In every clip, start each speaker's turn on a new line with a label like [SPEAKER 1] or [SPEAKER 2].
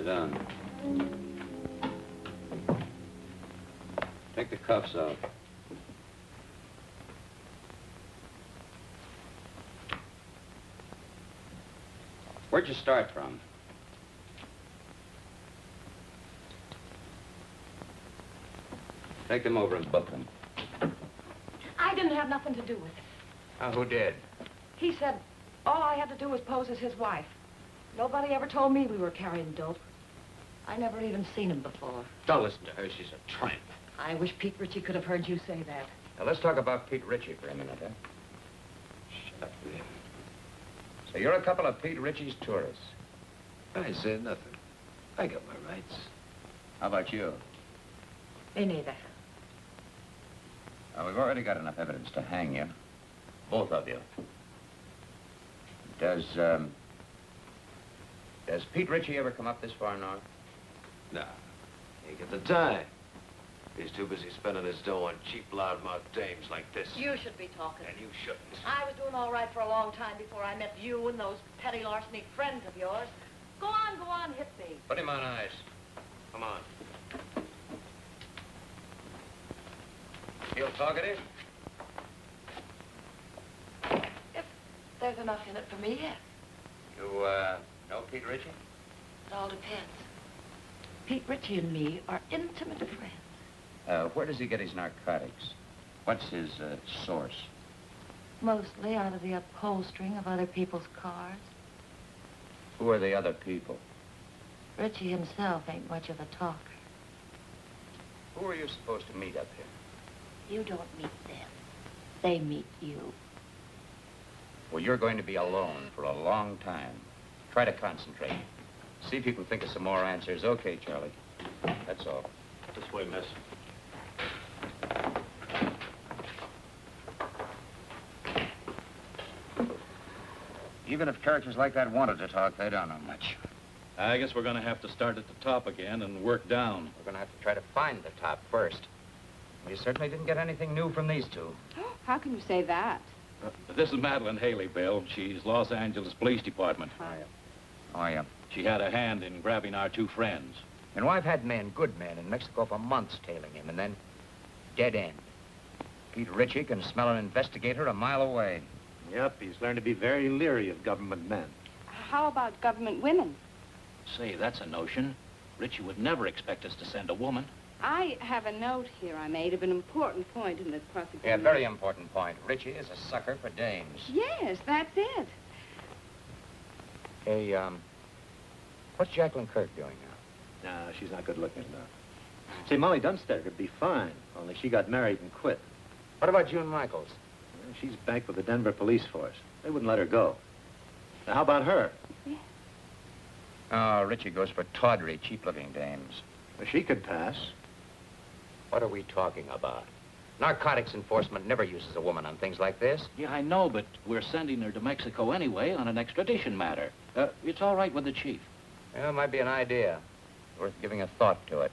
[SPEAKER 1] Sit down. Take the cuffs off. Where'd you start from? Take them over and book them.
[SPEAKER 2] I didn't have nothing to do with it.
[SPEAKER 1] Who did?
[SPEAKER 2] He said all I had to do was pose as his wife. Nobody ever told me we were carrying dope. I never even seen him before.
[SPEAKER 1] Don't listen to her. She's a tramp.
[SPEAKER 2] I wish Pete Ritchie could have heard you say that.
[SPEAKER 1] Now, let's talk about Pete Ritchie for a minute, huh? Shut up, will you? So you're a couple of Pete Ritchie's tourists.
[SPEAKER 3] I said nothing. I got my rights.
[SPEAKER 1] How about you?
[SPEAKER 2] Me neither.
[SPEAKER 1] We've already got enough evidence to hang you. Both of you. Does Pete Ritchie ever come up this far north?
[SPEAKER 3] Nah, ain't got the time. He's too busy spending his dough on cheap, loudmouth dames like this.
[SPEAKER 2] You should be talking.
[SPEAKER 3] And you shouldn't.
[SPEAKER 2] I was doing all right for a long time before I met you and those petty larceny friends of yours. Go on, hit me.
[SPEAKER 3] Put him on ice. Come on. Feel talkative?
[SPEAKER 2] If there's enough in it for me, yes.
[SPEAKER 1] You, know Pete Ritchie?
[SPEAKER 2] It all depends. Pete Ritchie and me are intimate friends.
[SPEAKER 1] Where does he get his narcotics? What's his, source?
[SPEAKER 2] Mostly out of the upholstering of other people's cars.
[SPEAKER 1] Who are the other people?
[SPEAKER 2] Ritchie himself ain't much of a talker.
[SPEAKER 1] Who are you supposed to meet up here?
[SPEAKER 2] You don't meet them. They meet you.
[SPEAKER 1] Well, you're going to be alone for a long time. Try to concentrate. See if you can think of some more answers. Okay, Charlie. That's all.
[SPEAKER 3] This way, miss.
[SPEAKER 1] Even if characters like that wanted to talk, they don't know much.
[SPEAKER 4] I guess we're going to have to start at the top again and work down.
[SPEAKER 1] We're going to have to try to find the top first. You certainly didn't get anything new from these two.
[SPEAKER 5] How can you say that?
[SPEAKER 4] This is Madeline Haley, Bill. She's Los Angeles Police Department.
[SPEAKER 1] Oh, yeah.
[SPEAKER 4] She had a hand in grabbing our two friends.
[SPEAKER 1] And I've had men, good men, in Mexico for months tailing him, and then dead end. Pete Ritchie can smell an investigator a mile away.
[SPEAKER 3] Yep, he's learned to be very leery of government men.
[SPEAKER 5] How about government women?
[SPEAKER 4] Say, that's a notion. Ritchie would never expect us to send a woman.
[SPEAKER 5] I have a note here I made of an important point in the prosecution.
[SPEAKER 1] Yeah, very important point. Ritchie is a sucker for dames.
[SPEAKER 5] Yes, that's it.
[SPEAKER 1] Hey, what's Jacqueline Kirk doing now?
[SPEAKER 3] No, she's not good looking enough. See, Molly Dunstead would be fine, only she got married and quit.
[SPEAKER 1] What about June Michaels?
[SPEAKER 3] Well, she's back with the Denver police force. They wouldn't let her go. Now, how about her?
[SPEAKER 5] Yeah.
[SPEAKER 1] Oh, Ritchie goes for tawdry, cheap-looking dames.
[SPEAKER 3] Well, she could pass.
[SPEAKER 1] What are we talking about? Narcotics enforcement never uses a woman on things like this.
[SPEAKER 4] Yeah, I know, but we're sending her to Mexico anyway on an extradition matter. It's all right with the chief.
[SPEAKER 1] Well, it might be an idea. Worth giving a thought to it.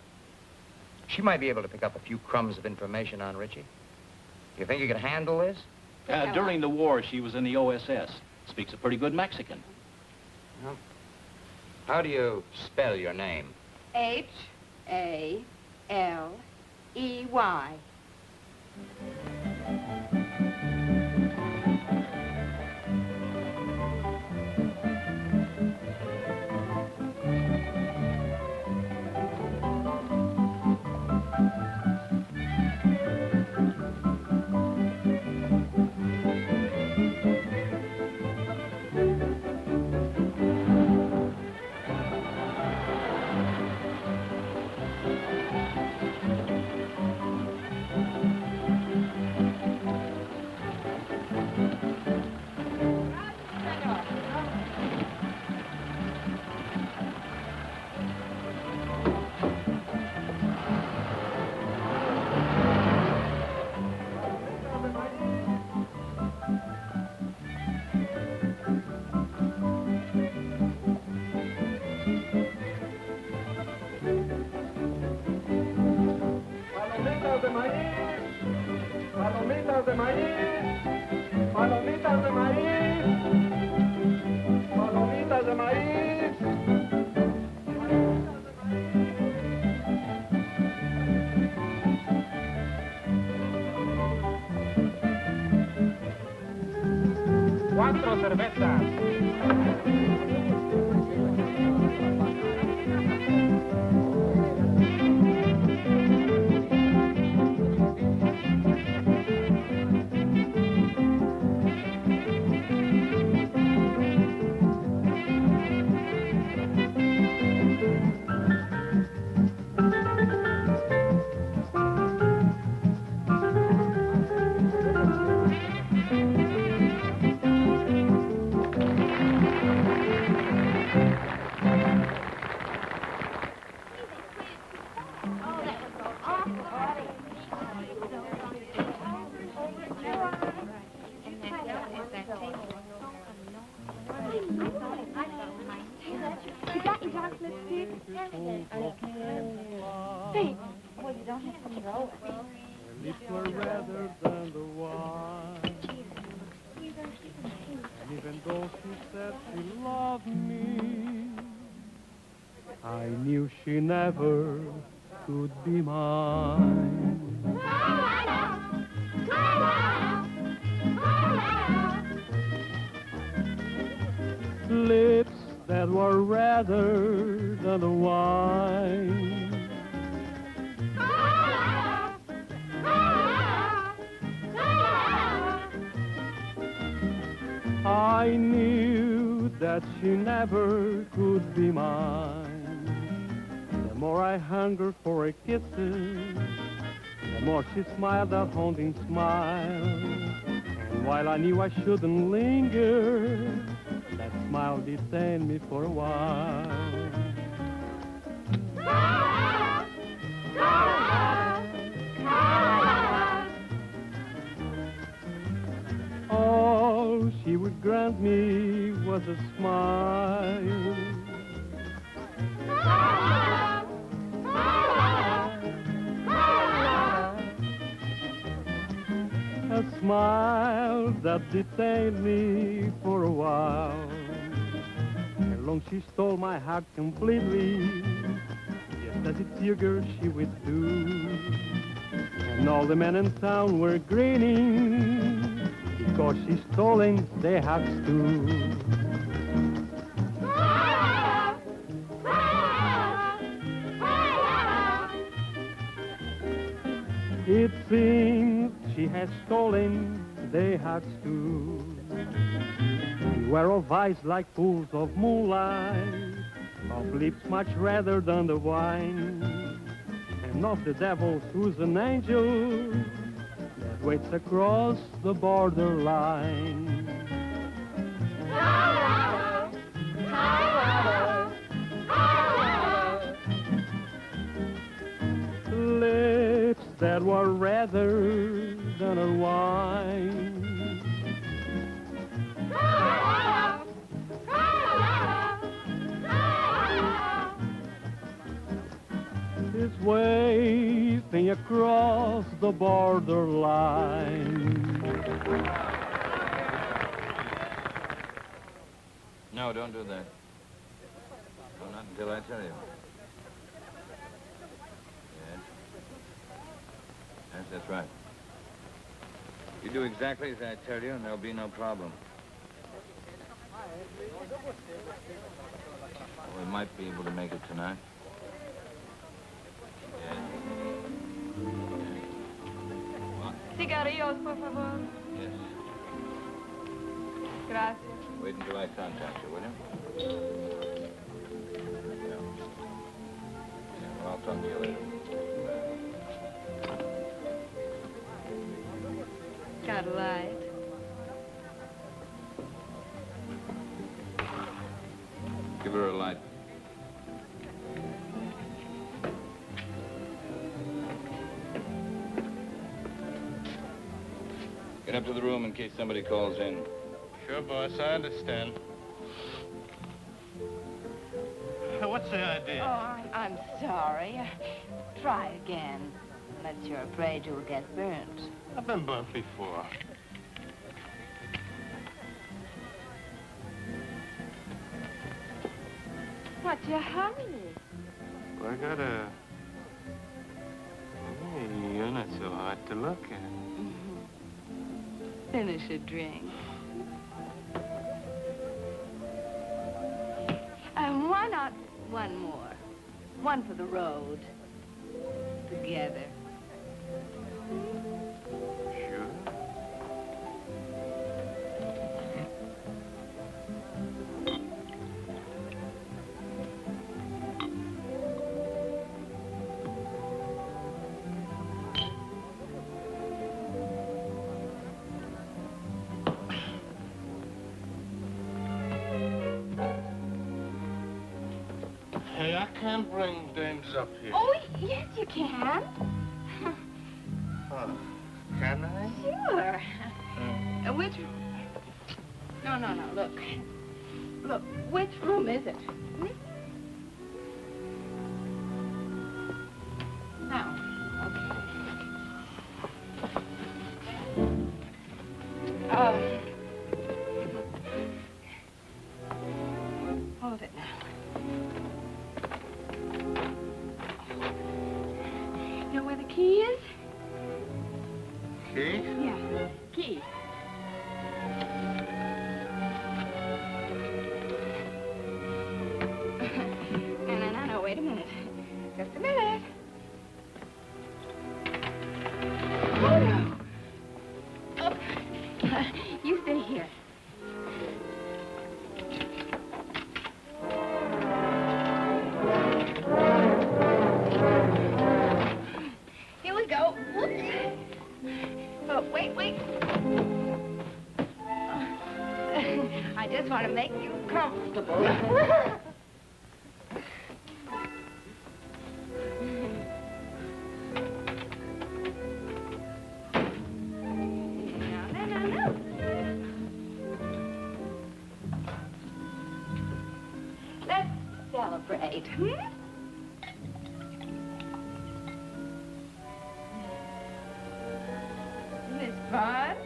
[SPEAKER 1] She might be able to pick up a few crumbs of information on Ritchie. You think you can handle this?
[SPEAKER 4] During the war, she was in the OSS. Speaks a pretty good Mexican.
[SPEAKER 1] Well, how do you spell your name?
[SPEAKER 5] H-A-L-E-Y.
[SPEAKER 6] Palomitas de maíz, palomitas de maíz, palomitas de maíz. 4 cervezas.
[SPEAKER 7] You got your dark lipstick? Hey, well, you don't have to throw it.
[SPEAKER 6] Her lips were redder than the wine. And even though she said she loved me, I knew she never could be mine. Lips that were redder than the wine. I knew that she never could be mine. The more I hungered for her kisses, the more she smiled that haunting smile. And while I knew I shouldn't linger, that smile detained me for a while. All she would grant me was a smile. A smile that detained me for a while. And long she stole my heart completely, just as it's eager she would do. And all the men in town were grinning, because she's stolen their hearts too. It seems she has stolen their hearts too. Beware of eyes like pools of moonlight, of lips much redder than the wine, and of the devils who's an angel that waits across the borderline. Lips that were redder than a wine. Is waving across the borderline.
[SPEAKER 4] No, don't do that. No, not until I tell you. Yes. Yes, that's right. You do exactly as I tell you, and there'll be no problem. We might be able to make it tonight. Yes. What?
[SPEAKER 2] Cigarrillos, por favor.
[SPEAKER 4] Yes.
[SPEAKER 2] Gracias.
[SPEAKER 4] Wait until I contact you, will you? Yeah. Well, I'll talk to you later.
[SPEAKER 5] Got a light?
[SPEAKER 4] Give her a light. Get up to the room in case somebody calls in.
[SPEAKER 8] Sure, boss, I understand. What's the idea?
[SPEAKER 5] Oh, I'm sorry. Try again. Unless you're afraid you'll get burnt.
[SPEAKER 8] I've been burnt before.
[SPEAKER 5] What's your hurry?
[SPEAKER 8] Well, I got a... Hey, you're not so hard to look at.
[SPEAKER 5] Finish a drink. not one more? One for the road. Together.
[SPEAKER 8] Sure. Hey, I can't bring dames up here.
[SPEAKER 7] Oh, yes, you can.
[SPEAKER 8] Oh, can I?
[SPEAKER 5] Sure. Which... No, look. Look, which room is it? Hmm? Now, okay. Hold it now. Know where the key is?
[SPEAKER 8] Key?
[SPEAKER 5] Yeah, key. No, wait a minute. Just a minute. Oh, no. Oh. You stay here. Here we go. Whoops. Oh, wait. I just want to make you comfortable. No. Let's celebrate, Isn't this fun?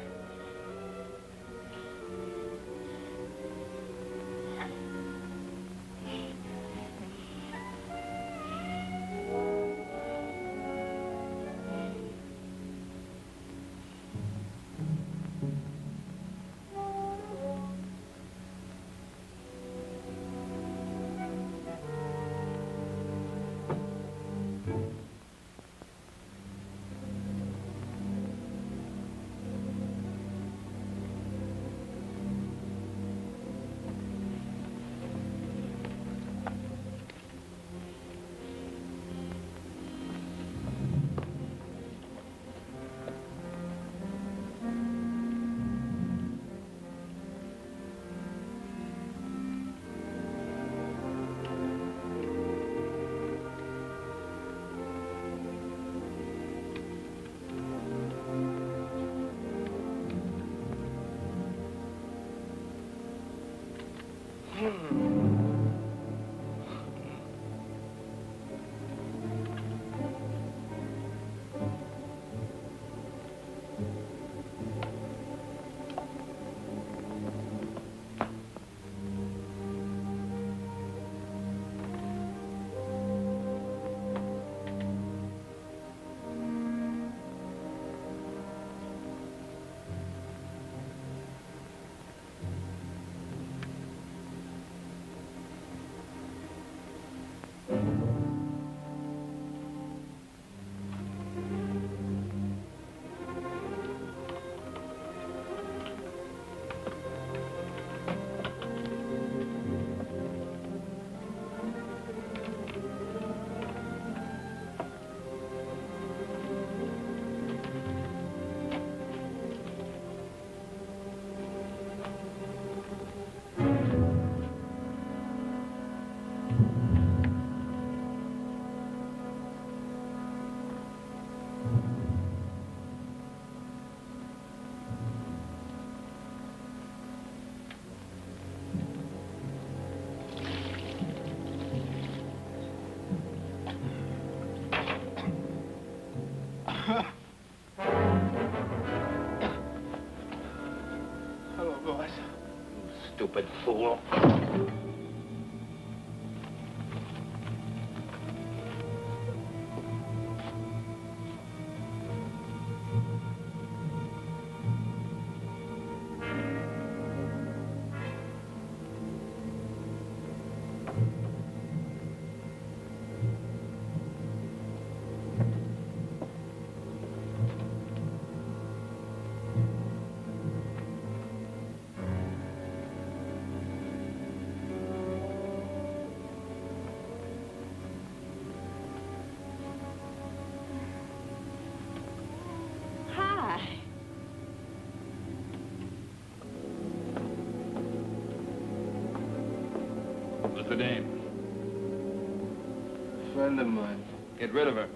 [SPEAKER 8] Hello, boys.
[SPEAKER 1] Stupid fool.
[SPEAKER 4] Who's the dame?
[SPEAKER 8] A friend of mine.
[SPEAKER 4] Get rid of her.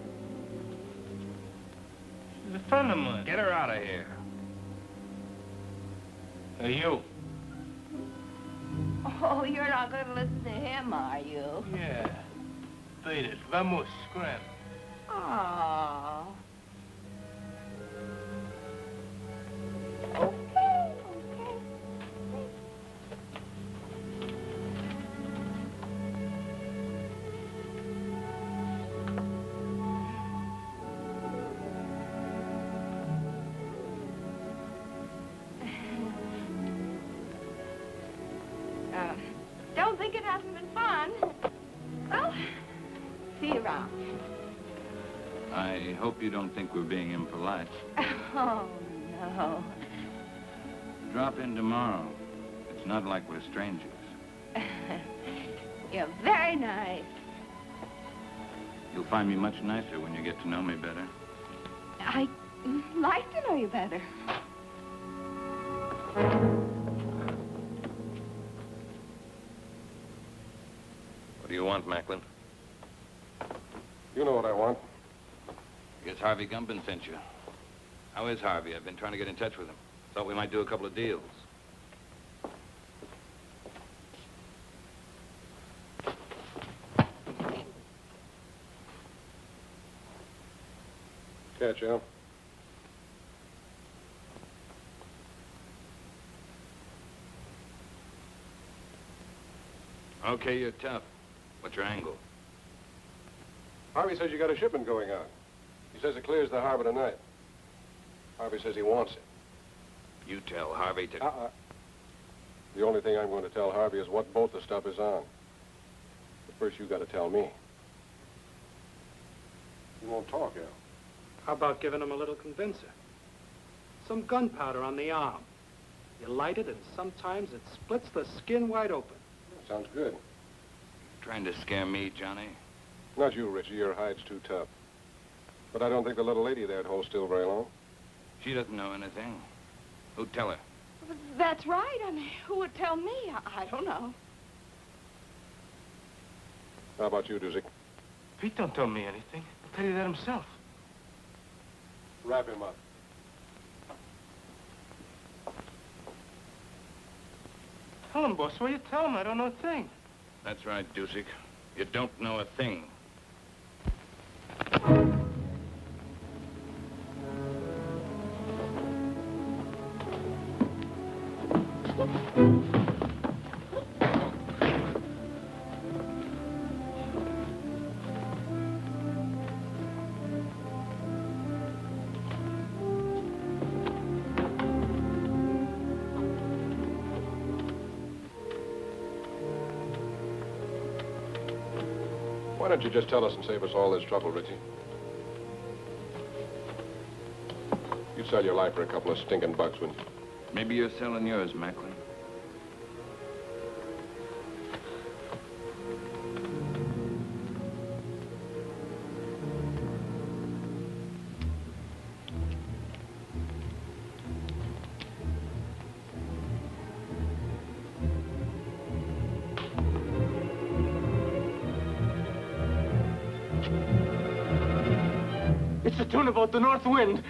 [SPEAKER 8] She's a friend of mine.
[SPEAKER 4] Get her out of here.
[SPEAKER 8] Hey, you.
[SPEAKER 5] Oh, you're not going to listen to him, are you?
[SPEAKER 8] Yeah. Beat it. Vamos, scram.
[SPEAKER 5] Oh. Okay. Don't think it hasn't been fun. Well, see you around.
[SPEAKER 4] I hope you don't think we're being impolite.
[SPEAKER 5] Oh, no.
[SPEAKER 4] Drop in tomorrow. It's not like we're strangers.
[SPEAKER 5] You're very nice.
[SPEAKER 4] You'll find me much nicer when you get to know me better.
[SPEAKER 5] I'd like to know you better.
[SPEAKER 4] What do you want, Macklin?
[SPEAKER 9] You know what I want.
[SPEAKER 4] Guess Harvey Gumpin sent you. How is Harvey? I've been trying to get in touch with him. Thought we might do a couple of deals.
[SPEAKER 9] Catch you.
[SPEAKER 4] Okay, you're tough. What's your angle?
[SPEAKER 9] Harvey says you got a shipment going on. He says it clears the harbor tonight. Harvey says he wants it.
[SPEAKER 4] You tell Harvey to...
[SPEAKER 9] The only thing I'm going to tell Harvey is what boat the stuff is on. But first, you got to tell me. You won't talk, Al.
[SPEAKER 6] How about giving him a little convincer? Some gunpowder on the arm. You light it, and sometimes it splits the skin wide open.
[SPEAKER 9] Sounds good.
[SPEAKER 4] Trying to scare me, Johnny?
[SPEAKER 9] Not you, Richie. Your hide's too tough. But I don't think the little lady there'd hold still very long.
[SPEAKER 4] She doesn't know anything. Who'd tell her?
[SPEAKER 2] That's right. I mean, who would tell me? I don't know.
[SPEAKER 9] How about you, Doozy?
[SPEAKER 8] Pete don't tell me anything. He'll tell you that himself.
[SPEAKER 9] Wrap him up.
[SPEAKER 8] Tell him, boss. What you tell him? I don't know a thing.
[SPEAKER 4] That's right, Dusick. You don't know a thing.
[SPEAKER 9] Why don't you just tell us and save us all this trouble, Richie? You'd sell your life for a couple of stinking bucks, wouldn't you?
[SPEAKER 4] Maybe you're selling yours, Macklin.
[SPEAKER 8] It's the tuna boat, the North Wind.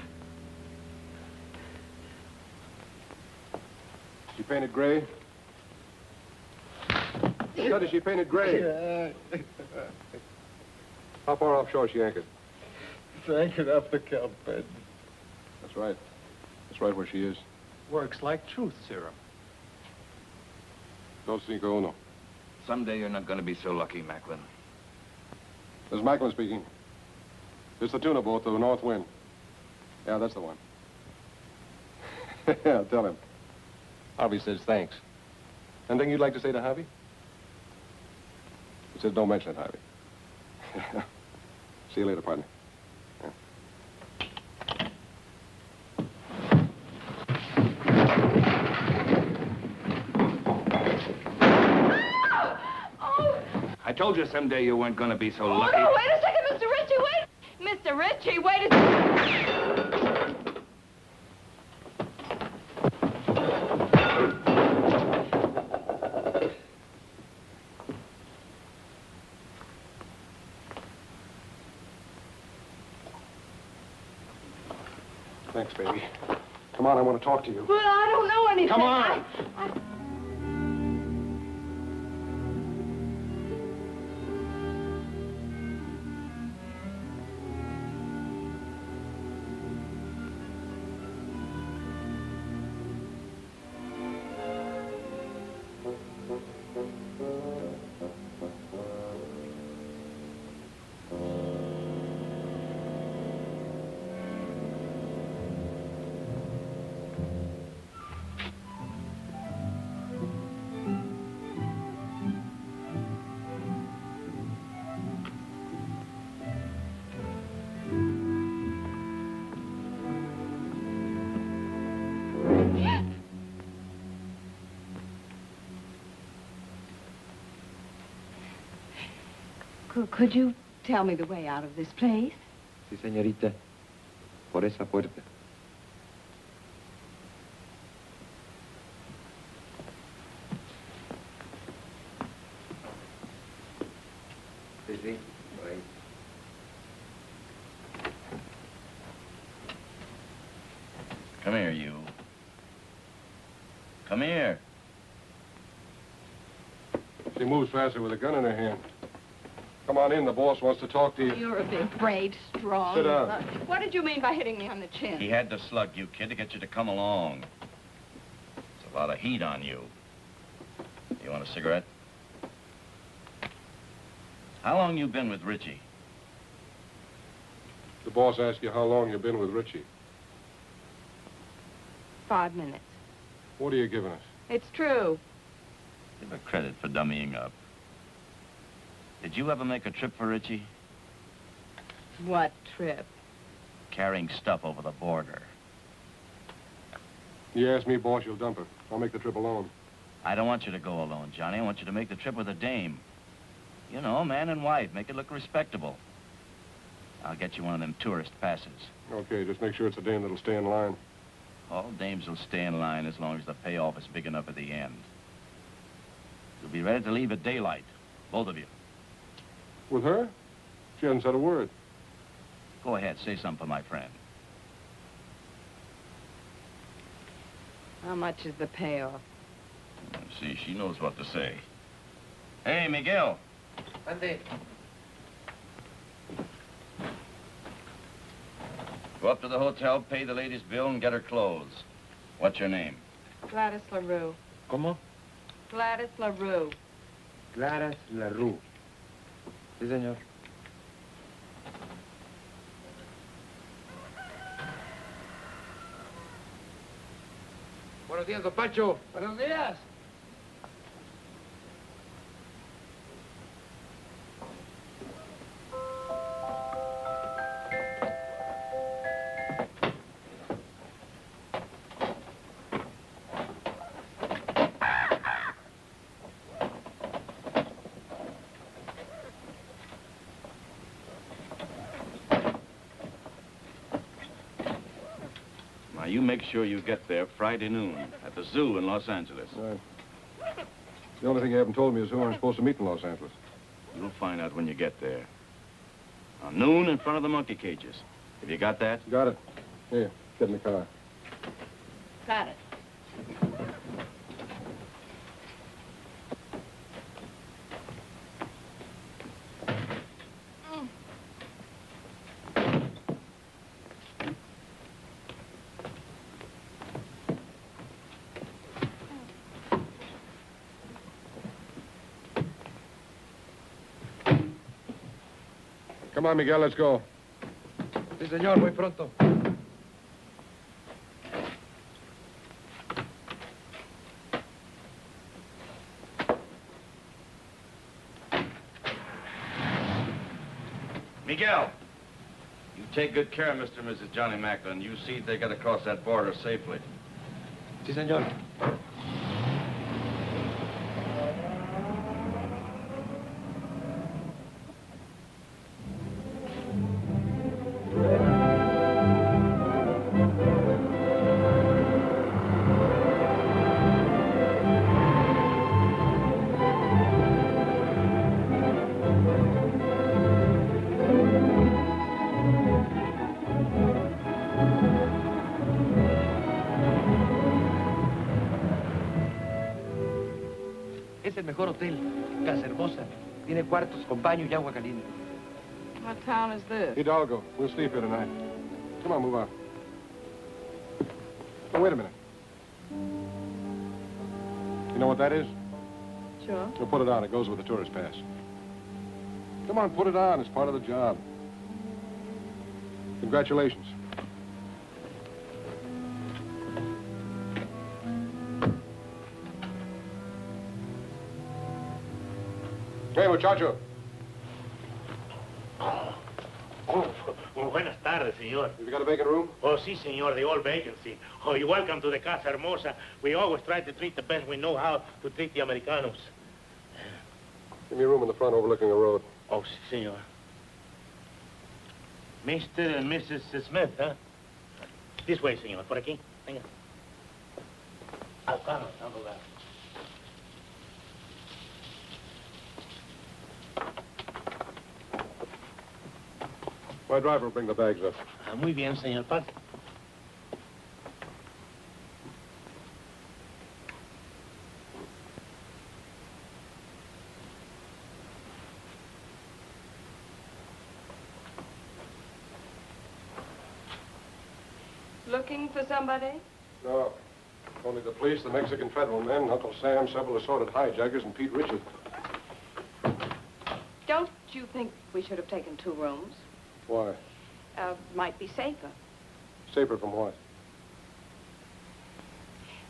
[SPEAKER 9] She painted gray? Said she painted gray. How far offshore she anchored?
[SPEAKER 8] It's anchored off the kelp bed.
[SPEAKER 9] That's right. That's right where she is.
[SPEAKER 6] Works like truth serum.
[SPEAKER 9] Dos cinco uno.
[SPEAKER 4] Someday you're not going to be so lucky, Macklin.
[SPEAKER 9] This is Macklin speaking. It's the tuna boat, the North Wind. Yeah, that's the one. Yeah, tell him. Harvey says thanks. Anything you'd like to say to Harvey? He says don't mention it, Harvey. See you later, partner. Yeah.
[SPEAKER 4] I told you someday you weren't going to be so
[SPEAKER 2] Oh,
[SPEAKER 4] lucky.
[SPEAKER 2] no, wait a second, Mr. Ritchie, wait! Mr. Ritchie, wait a second!
[SPEAKER 9] Relax, baby. Come on, I want to talk to you.
[SPEAKER 2] Well, I don't know anything.
[SPEAKER 9] Come on.
[SPEAKER 2] Could you tell me the way out of this place?
[SPEAKER 10] Sí, señorita. Por esa puerta. Sí, sí, por ahí.
[SPEAKER 1] Come here, you. Come here.
[SPEAKER 9] She moves faster with a gun in her hand. Come on in, the boss wants to talk to you.
[SPEAKER 2] You're a big, brave, strong...
[SPEAKER 9] Sit down.
[SPEAKER 2] What did you mean by hitting me on the chin?
[SPEAKER 1] He had to slug you, kid, to get you to come along. There's a lot of heat on you. You want a cigarette? How long you been with Richie?
[SPEAKER 9] The boss asked you how long you've been with Richie.
[SPEAKER 2] 5 minutes.
[SPEAKER 9] What are you giving us?
[SPEAKER 2] It's true.
[SPEAKER 1] Give her credit for dummying up. Did you ever make a trip for Richie?
[SPEAKER 2] What trip?
[SPEAKER 1] Carrying stuff over the border.
[SPEAKER 9] You ask me, boss, you'll dump her. I'll make the trip alone.
[SPEAKER 1] I don't want you to go alone, Johnny. I want you to make the trip with a dame. You know, man and wife. Make it look respectable. I'll get you one of them tourist passes.
[SPEAKER 9] Okay, just make sure it's a dame that'll stay in line.
[SPEAKER 1] All dames will stay in line as long as the payoff is big enough at the end. You'll be ready to leave at daylight, both of you.
[SPEAKER 9] With her? She hasn't said a word.
[SPEAKER 1] Go ahead, say something for my friend.
[SPEAKER 2] How much is the payoff?
[SPEAKER 1] See, she knows what to say. Hey, Miguel.
[SPEAKER 10] Ande.
[SPEAKER 1] Go up to the hotel, pay the lady's bill, and get her clothes. What's your name?
[SPEAKER 2] Gladys LaRue.
[SPEAKER 10] ¿Cómo?
[SPEAKER 2] Gladys LaRue.
[SPEAKER 10] Gladys LaRue. Sí, señor. Buenos días, don Pancho.
[SPEAKER 8] Buenos días.
[SPEAKER 1] You make sure you get there Friday noon at the zoo in Los Angeles.
[SPEAKER 9] Right. The only thing you haven't told me is who I'm supposed to meet in Los Angeles.
[SPEAKER 1] You'll find out when you get there. Noon in front of the monkey cages. Have you got that?
[SPEAKER 9] Got it. Here, get in the car.
[SPEAKER 2] Got it.
[SPEAKER 9] Come on, Miguel, let's go.
[SPEAKER 10] Sí, señor, muy pronto.
[SPEAKER 1] Miguel, you take good care of Mr. and Mrs. Johnny Macklin. You see they get across that border safely.
[SPEAKER 10] Sí, señor. Es el mejor hotel. Casa hermosa. Tiene cuartos con baño y agua caliente.
[SPEAKER 2] What town is this?
[SPEAKER 9] Hidalgo. We'll sleep here tonight. Come on, move on. Oh, wait a minute. You know what that is?
[SPEAKER 2] Sure.
[SPEAKER 9] We'll put it on. It goes with the tourist pass. Come on, put it on. It's part of the job. Congratulations. Hey, muchacho.
[SPEAKER 8] Buenas tardes, señor.
[SPEAKER 9] Have you got a vacant room?
[SPEAKER 8] Oh, sí, señor, the old vacancy. Oh, you're welcome to the Casa Hermosa. We always try to treat the best we know how to treat the Americanos.
[SPEAKER 9] Give me a room in the front overlooking the road.
[SPEAKER 8] Oh, sí, señor. Mr. and Mrs. Smith, huh? This way, señor. Por aquí. Venga. I'll go back.
[SPEAKER 9] My driver will bring the bags up.
[SPEAKER 8] Ah, muy bien, señor. Pase.
[SPEAKER 2] Looking for somebody?
[SPEAKER 9] No. Only the police, the Mexican federal men, Uncle Sam, several assorted hijackers, and Pete Richard.
[SPEAKER 2] Don't you think we should have taken 2 rooms?
[SPEAKER 9] Why?
[SPEAKER 2] Might be safer.
[SPEAKER 9] Safer from what?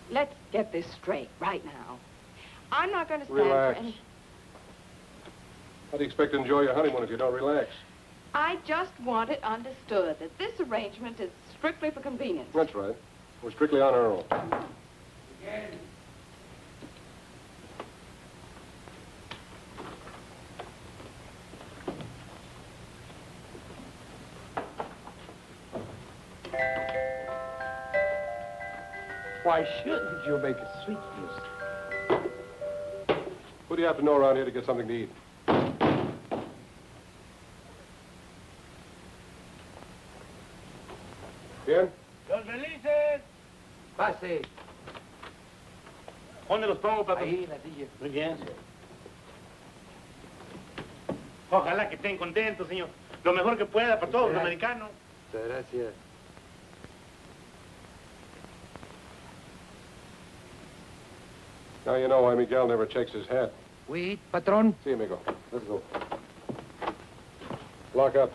[SPEAKER 2] Let's get this straight right now. I'm not going to stand
[SPEAKER 9] Relax.
[SPEAKER 2] for any...
[SPEAKER 9] How do you expect to enjoy your honeymoon if you don't relax?
[SPEAKER 2] I just want it understood that this arrangement is strictly for convenience.
[SPEAKER 9] That's right. We're strictly on our own.
[SPEAKER 10] Why shouldn't you make a sweet music?
[SPEAKER 9] Who do you have to know around here to get something to eat? Bien?
[SPEAKER 8] Los felices.
[SPEAKER 10] Pase.
[SPEAKER 8] ¿Dónde los pongo, papá?
[SPEAKER 10] Ahí en la silla.
[SPEAKER 8] Muy bien. Ojalá que estén contentos, señor. Lo mejor que pueda para todos los americanos.
[SPEAKER 10] Muchas gracias.
[SPEAKER 9] Now you know why Miguel never checks his hat.
[SPEAKER 10] We eat, patron.
[SPEAKER 9] See, amigo. Let's go. Lock up.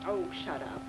[SPEAKER 2] Oh, shut up.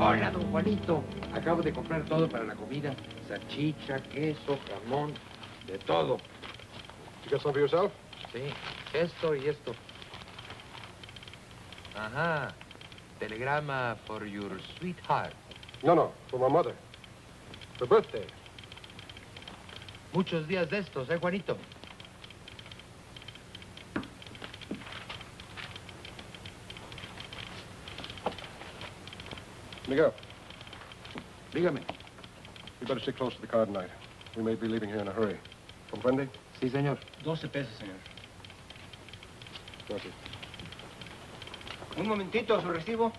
[SPEAKER 10] Hola, don Juanito. Acabo de comprar todo para la comida. Salchicha, queso, jamón, de todo.
[SPEAKER 9] You got some for yourself?
[SPEAKER 10] Sí, esto y esto. Ajá. Telegrama for your sweetheart.
[SPEAKER 9] No, for my mother. Her birthday.
[SPEAKER 10] Muchos días de estos, Juanito?
[SPEAKER 9] Miguel,
[SPEAKER 10] Dígame.
[SPEAKER 9] you better stick close to the car tonight. We may be leaving here in a hurry. ¿Comprende?
[SPEAKER 10] Sí, señor.
[SPEAKER 8] 12 pesos, señor.
[SPEAKER 9] Gracias.
[SPEAKER 8] Un momentito, su recibo.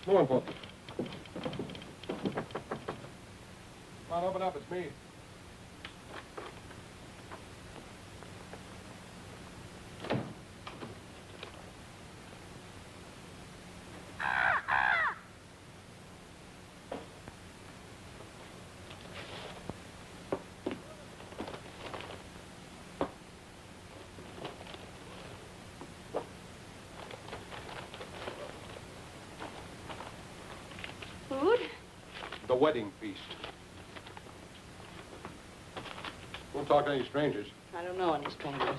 [SPEAKER 9] No importa. Come on, open up. It's me.
[SPEAKER 7] Food?
[SPEAKER 9] The wedding feast. Won't talk to any strangers.
[SPEAKER 5] I don't know any strangers.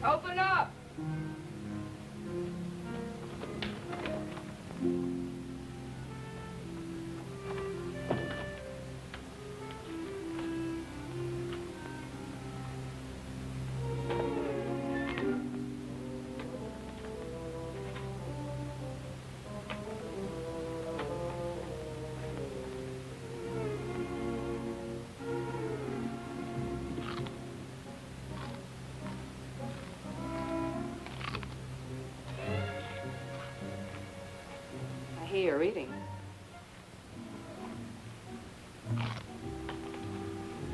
[SPEAKER 2] Open up! I hear you're eating.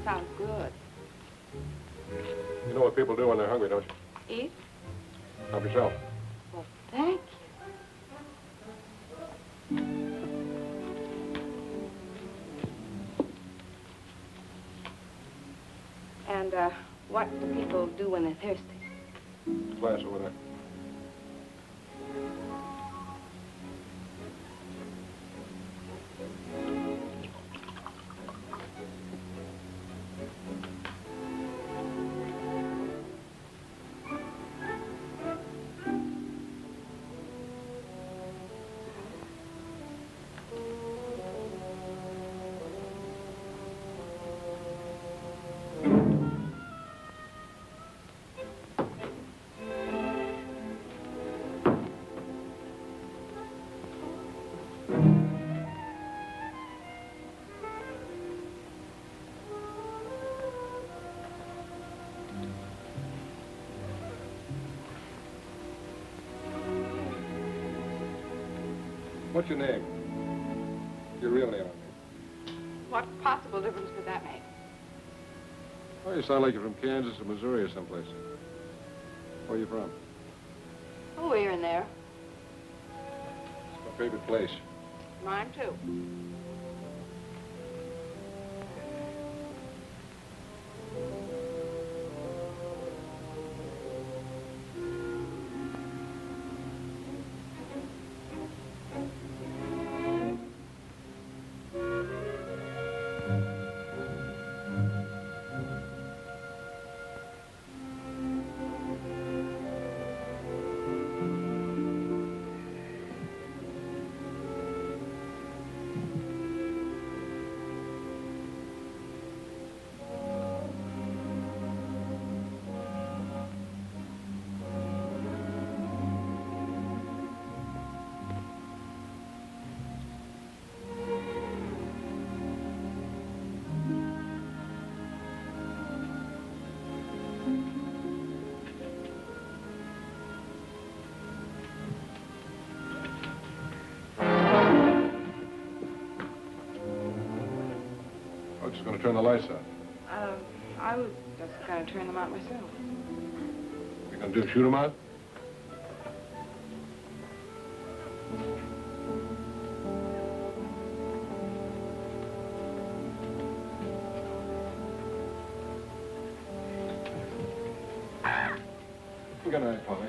[SPEAKER 2] Sounds good.
[SPEAKER 9] You know what people do when they're hungry, don't you?
[SPEAKER 2] Eat?
[SPEAKER 9] Help yourself.
[SPEAKER 2] Well, thank you. And, what do people do when they're thirsty?
[SPEAKER 9] Glass over there. What's your name? Your real name, I mean.
[SPEAKER 2] What possible difference could that make?
[SPEAKER 9] Oh, you sound like you're from Kansas or Missouri or someplace. Where are you from?
[SPEAKER 5] Oh, here and there.
[SPEAKER 9] It's my favorite place.
[SPEAKER 5] Mine, too.
[SPEAKER 9] I'm just going to turn the lights out.
[SPEAKER 2] I was just going to turn them out myself.
[SPEAKER 9] What are you going to do, shoot them out? Good night, Polly.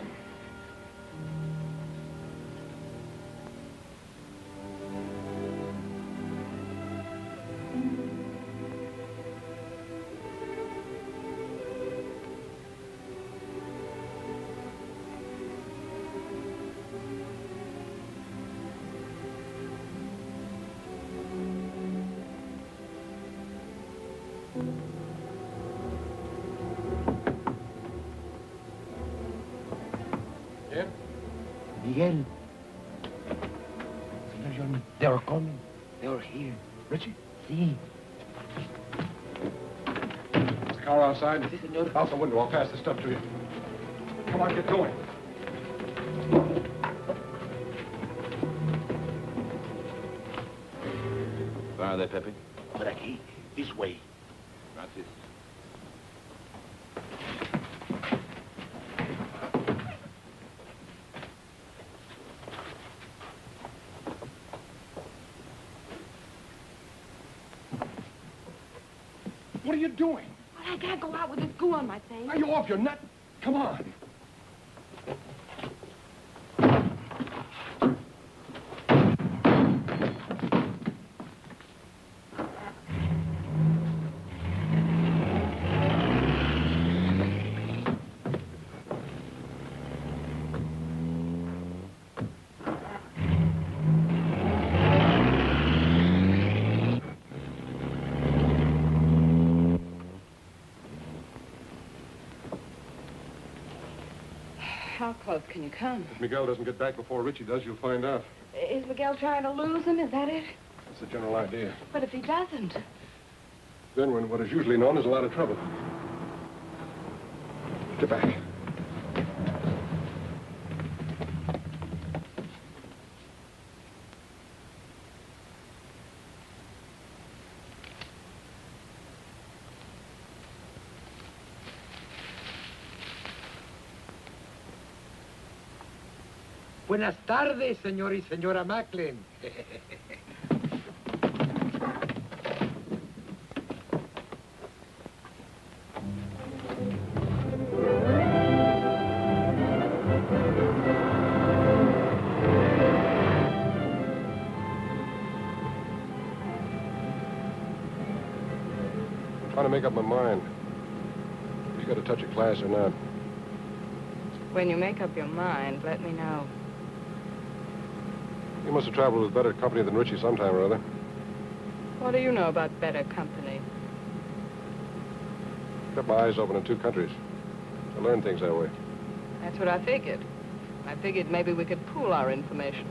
[SPEAKER 9] Yeah?
[SPEAKER 10] Miguel. Senor John, they are coming. They are here.
[SPEAKER 9] Richie?
[SPEAKER 10] See.
[SPEAKER 9] Is the car outside?
[SPEAKER 10] Si, senor.
[SPEAKER 9] Out the window. I'll pass the stuff to you. Come on, get going.
[SPEAKER 4] Where are they, Pepe?
[SPEAKER 8] Por aquí. This way.
[SPEAKER 4] Gracias.
[SPEAKER 9] What are you doing?
[SPEAKER 2] Well, I can't go out with this goo on my face.
[SPEAKER 9] Are you off your nut? Come on.
[SPEAKER 2] How close can you come?
[SPEAKER 9] If Miguel doesn't get back before Richie does, you'll find out.
[SPEAKER 2] Is Miguel trying to lose him? Is that it?
[SPEAKER 9] That's the general idea.
[SPEAKER 2] But if he doesn't?
[SPEAKER 9] Then we're in what is usually known as a lot of trouble. Get back.
[SPEAKER 10] Buenas tardes, señor y señora Macklin.
[SPEAKER 9] I'm trying to make up my mind. You got a touch of class or not?
[SPEAKER 2] When you make up your mind, let me know.
[SPEAKER 9] You must have traveled with better company than Richie sometime or other.
[SPEAKER 2] What do you know about better company?
[SPEAKER 9] Kept my eyes open in two countries. I learned things that way.
[SPEAKER 2] That's what I figured. I figured maybe we could pool our information.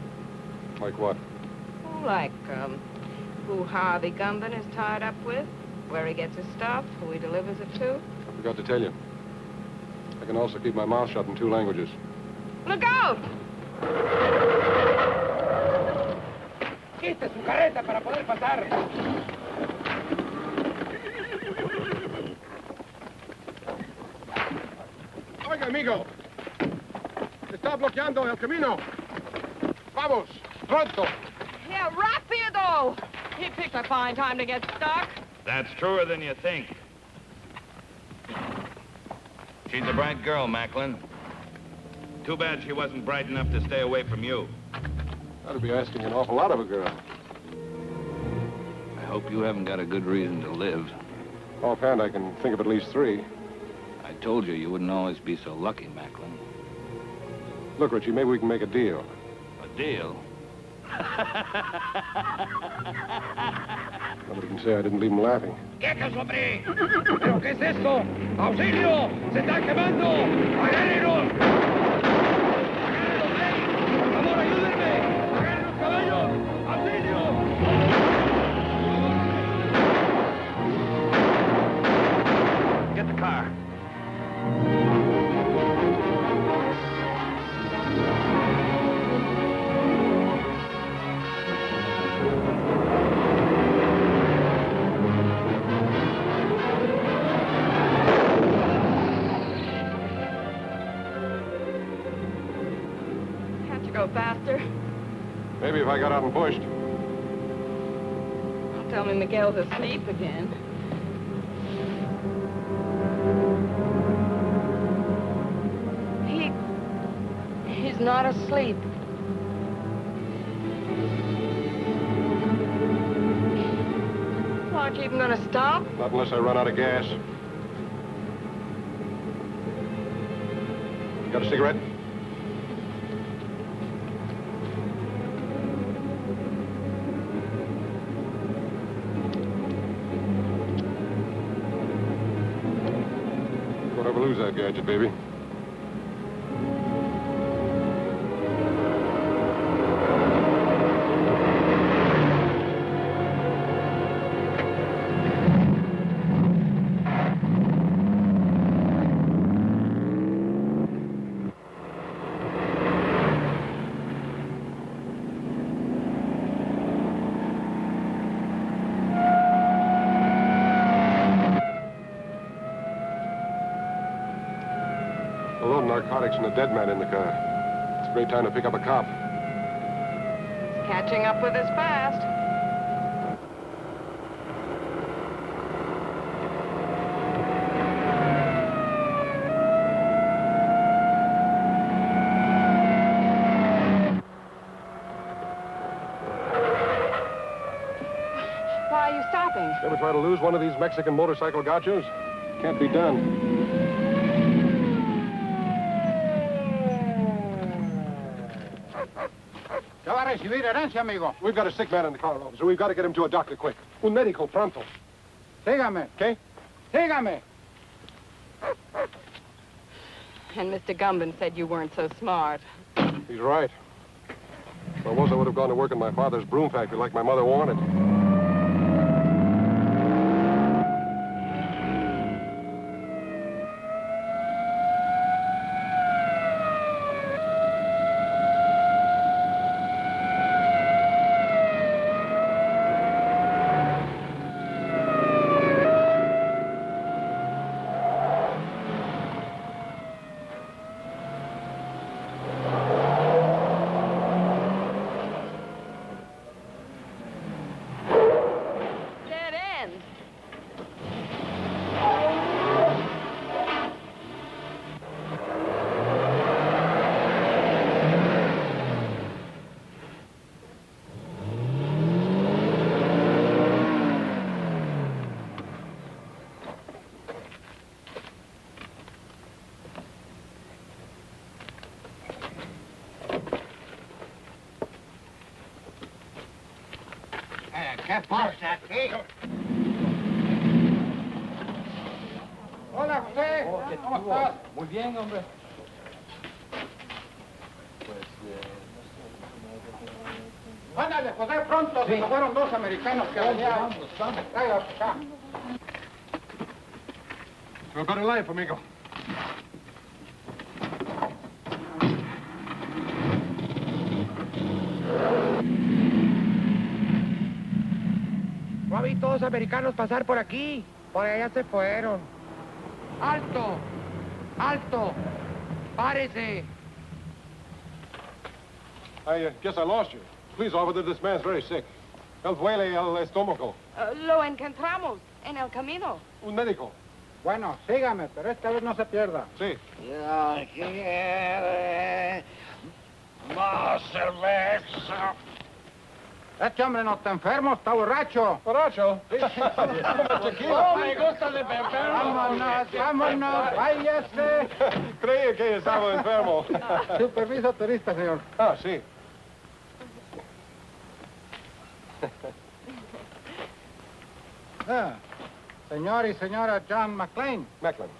[SPEAKER 9] Like what?
[SPEAKER 2] Oh, like, who Harvey Gumben is tied up with, where he gets his stuff, who he delivers it to.
[SPEAKER 9] I forgot to tell you. I can also keep my mouth shut in 2 languages.
[SPEAKER 2] Look out!
[SPEAKER 10] Quite su carreta para poder pasar.
[SPEAKER 9] Oiga, amigo. está bloqueando el camino. Vamos, pronto.
[SPEAKER 2] Yeah, rapido! He picked a fine time to get stuck.
[SPEAKER 4] That's truer than you think. She's a bright girl, Macklin. Too bad she wasn't bright enough to stay away from you.
[SPEAKER 9] That'd be asking an awful lot of a girl.
[SPEAKER 4] I hope you haven't got a good reason to live.
[SPEAKER 9] Offhand, I can think of at least 3.
[SPEAKER 4] I told you you wouldn't always be so lucky, Macklin.
[SPEAKER 9] Look, Richie, maybe we can make a deal.
[SPEAKER 4] A deal?
[SPEAKER 9] Nobody can say I didn't leave him laughing.
[SPEAKER 10] ¡Quietos, hombre! ¿Pero qué es esto? ¡Auxilio! ¡Se están quemando! ¡Agárrenos! ¡Agárrenos, hey! ¡Por favor, ayúdenme! ¡Agarren los caballos! ¡Auxilio!
[SPEAKER 4] Get the car.
[SPEAKER 2] Can't you go faster?
[SPEAKER 9] Maybe if I got out and pushed.
[SPEAKER 2] Don't tell me Miguel's asleep again. He's not asleep. Aren't you even gonna stop?
[SPEAKER 9] Not unless I run out of gas. You got a cigarette? Don't ever lose that gadget, baby. A load of narcotics and a dead man in the car. It's a great time to pick up a cop.
[SPEAKER 2] He's catching up with us fast. Why are you stopping?
[SPEAKER 9] Ever try to lose one of these Mexican motorcycle gauchos? Can't be done.
[SPEAKER 10] ¿Qué va a recibir herencia, amigo?
[SPEAKER 9] We've got a sick man in the car, officer. We've got to get him to a doctor quick. Un médico pronto.
[SPEAKER 10] Sígame.
[SPEAKER 9] Okay?
[SPEAKER 10] Sígame.
[SPEAKER 2] And Mr. Gumban said you weren't so smart.
[SPEAKER 9] He's right. If I was, I would have gone to work in my father's broom factory like my mother wanted.
[SPEAKER 2] Dead end.
[SPEAKER 10] ¿Qué pasa aquí? Hola, José. ¿Cómo estás?
[SPEAKER 6] Muy bien, hombre.
[SPEAKER 10] Ándale, José, pronto. Se fueron 2 americanos que venían.
[SPEAKER 6] Vamos.
[SPEAKER 10] Tráigalos acá.
[SPEAKER 9] So a better life, amigo.
[SPEAKER 10] No vi todos americanos pasar por aquí. Por allá se fueron. ¡Alto! ¡Alto! ¡Párese!
[SPEAKER 9] I guess I lost you. Please, officer, this man's very sick. Él duele el estómago.
[SPEAKER 2] Lo encontramos en el camino.
[SPEAKER 9] Un médico.
[SPEAKER 11] Bueno, sígame, pero esta vez no se pierda.
[SPEAKER 9] Sí.
[SPEAKER 10] Ya quiere más cerveza.
[SPEAKER 11] Este hombre no está enfermo, está borracho.
[SPEAKER 9] ¿Borracho? Sí.
[SPEAKER 10] Oh, me gusta de beber.
[SPEAKER 11] Vámonos, vámonos, váyase.
[SPEAKER 9] Creía que estaba enfermo.
[SPEAKER 11] Su permiso turista, señor.
[SPEAKER 9] Ah, sí.
[SPEAKER 11] Ah, señor y señora John McLean.
[SPEAKER 9] Macklin.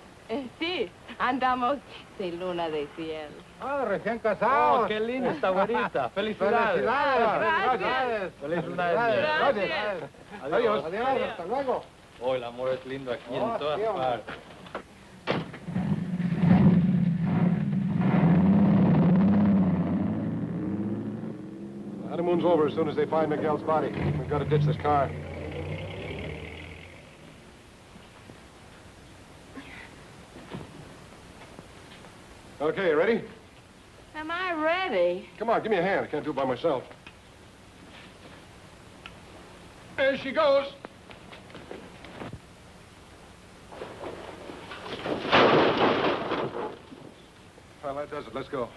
[SPEAKER 5] Sí, andamos sin luna de cielo.
[SPEAKER 11] Ah, recién casados.
[SPEAKER 4] Oh, qué linda esta güerita. Felicidades.
[SPEAKER 11] Felicidades.
[SPEAKER 4] Felicidades.
[SPEAKER 11] Gracias.
[SPEAKER 9] Adiós.
[SPEAKER 11] Adiós, hasta luego.
[SPEAKER 4] Oh, el amor es lindo aquí
[SPEAKER 11] Oh,
[SPEAKER 4] en todas
[SPEAKER 11] sí, hombre.
[SPEAKER 4] partes.
[SPEAKER 9] The honeymoon's over as soon as they find Miguel's body. We've got to ditch this car. Okay, ready?
[SPEAKER 2] Am I ready?
[SPEAKER 9] Come on, give me a hand. I can't do it by myself. There she goes. Well, that does it. Let's go.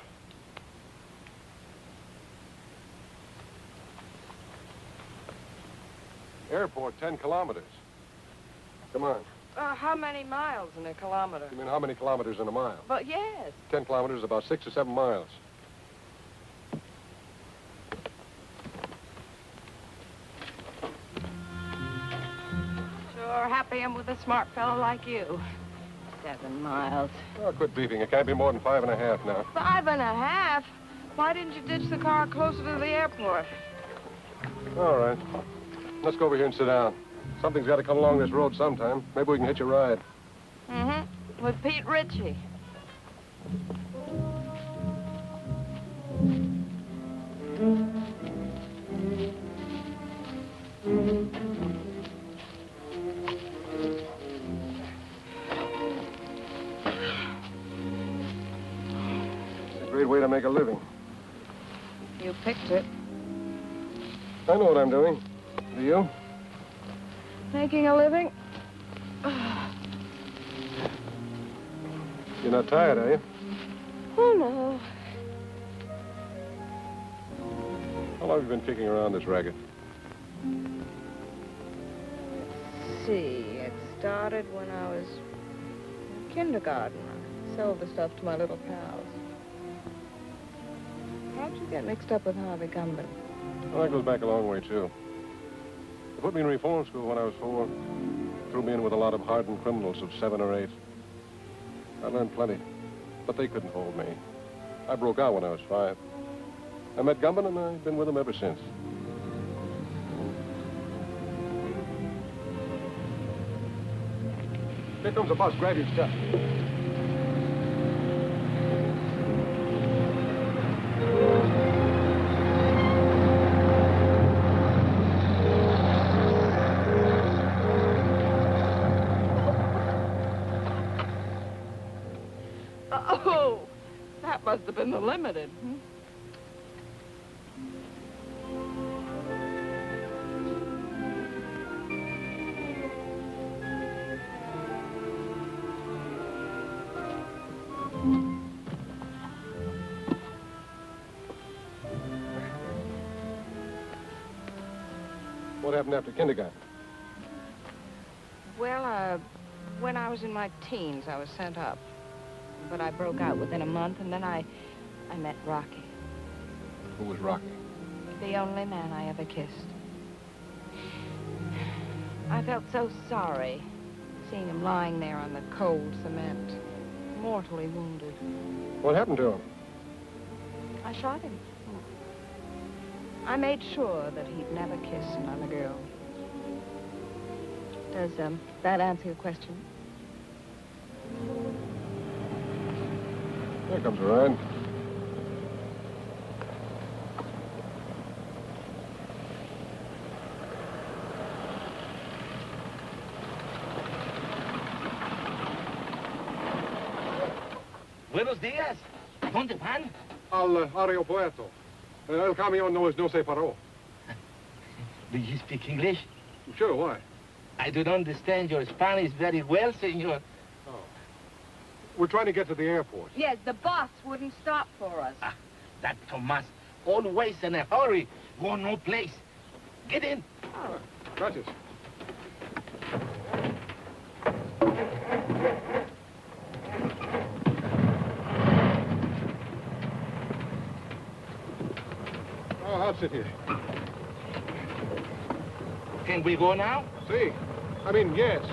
[SPEAKER 9] Airport, 10 kilometers. Come on.
[SPEAKER 2] How many miles in a kilometer?
[SPEAKER 9] You mean how many kilometers in a mile?
[SPEAKER 2] But yes.
[SPEAKER 9] 10 kilometers is about 6 or 7 miles.
[SPEAKER 2] Sure happy I'm with a smart fellow like you.
[SPEAKER 5] 7 miles.
[SPEAKER 9] Oh, quit beefing. It can't be more than 5.5 now.
[SPEAKER 2] 5.5? Why didn't you ditch the car closer to the airport?
[SPEAKER 9] All right. Let's go over here and sit down. Something's got to come along this road sometime. Maybe we can hitch a ride.
[SPEAKER 2] Mm-hmm. With Pete Ritchie.
[SPEAKER 9] It's a great way to make a living.
[SPEAKER 2] You picked it.
[SPEAKER 9] I know what I'm doing. Do you?
[SPEAKER 2] Making a living?
[SPEAKER 9] You're not tired, are you?
[SPEAKER 2] Oh, no.
[SPEAKER 9] How long have you been kicking around this racket?
[SPEAKER 2] Let's see. It started when I was in kindergarten. I sold the stuff to my little pals. How'd you get mixed up with Harvey Gumben?
[SPEAKER 9] Well, that goes back a long way, too. They put me in reform school when I was 4. Threw me in with a lot of hardened criminals of 7 or 8. I learned plenty, but they couldn't hold me. I broke out when I was 5. I met Gumben, and I've been with him ever since. Here comes a bus. Grab your stuff.
[SPEAKER 2] Oh, that must have been the limited.
[SPEAKER 9] What happened after kindergarten?
[SPEAKER 2] Well, when I was in my teens, I was sent up. But I broke out within a month, and then I met Rocky.
[SPEAKER 9] Who was Rocky?
[SPEAKER 2] The only man I ever kissed. I felt so sorry seeing him lying there on the cold cement, mortally wounded.
[SPEAKER 9] What happened to him?
[SPEAKER 2] I shot him. I made sure that he'd never kiss another girl. Does that answer your question?
[SPEAKER 9] Here comes a ride.
[SPEAKER 8] Buenos días. ¿Dónde van?
[SPEAKER 9] Al aeropuerto. El camión no se paró.
[SPEAKER 12] Do you speak English?
[SPEAKER 9] Sure, why?
[SPEAKER 12] I don't understand your Spanish very well, senor.
[SPEAKER 9] Oh. We're trying to get to the airport.
[SPEAKER 2] Yes, the bus wouldn't stop for us.
[SPEAKER 12] Ah, that Tomas, always in a hurry, go no place. Get in.
[SPEAKER 9] Oh. Gracias. Oh, I'll sit here.
[SPEAKER 12] Can we go now?
[SPEAKER 9] See? I mean, yes.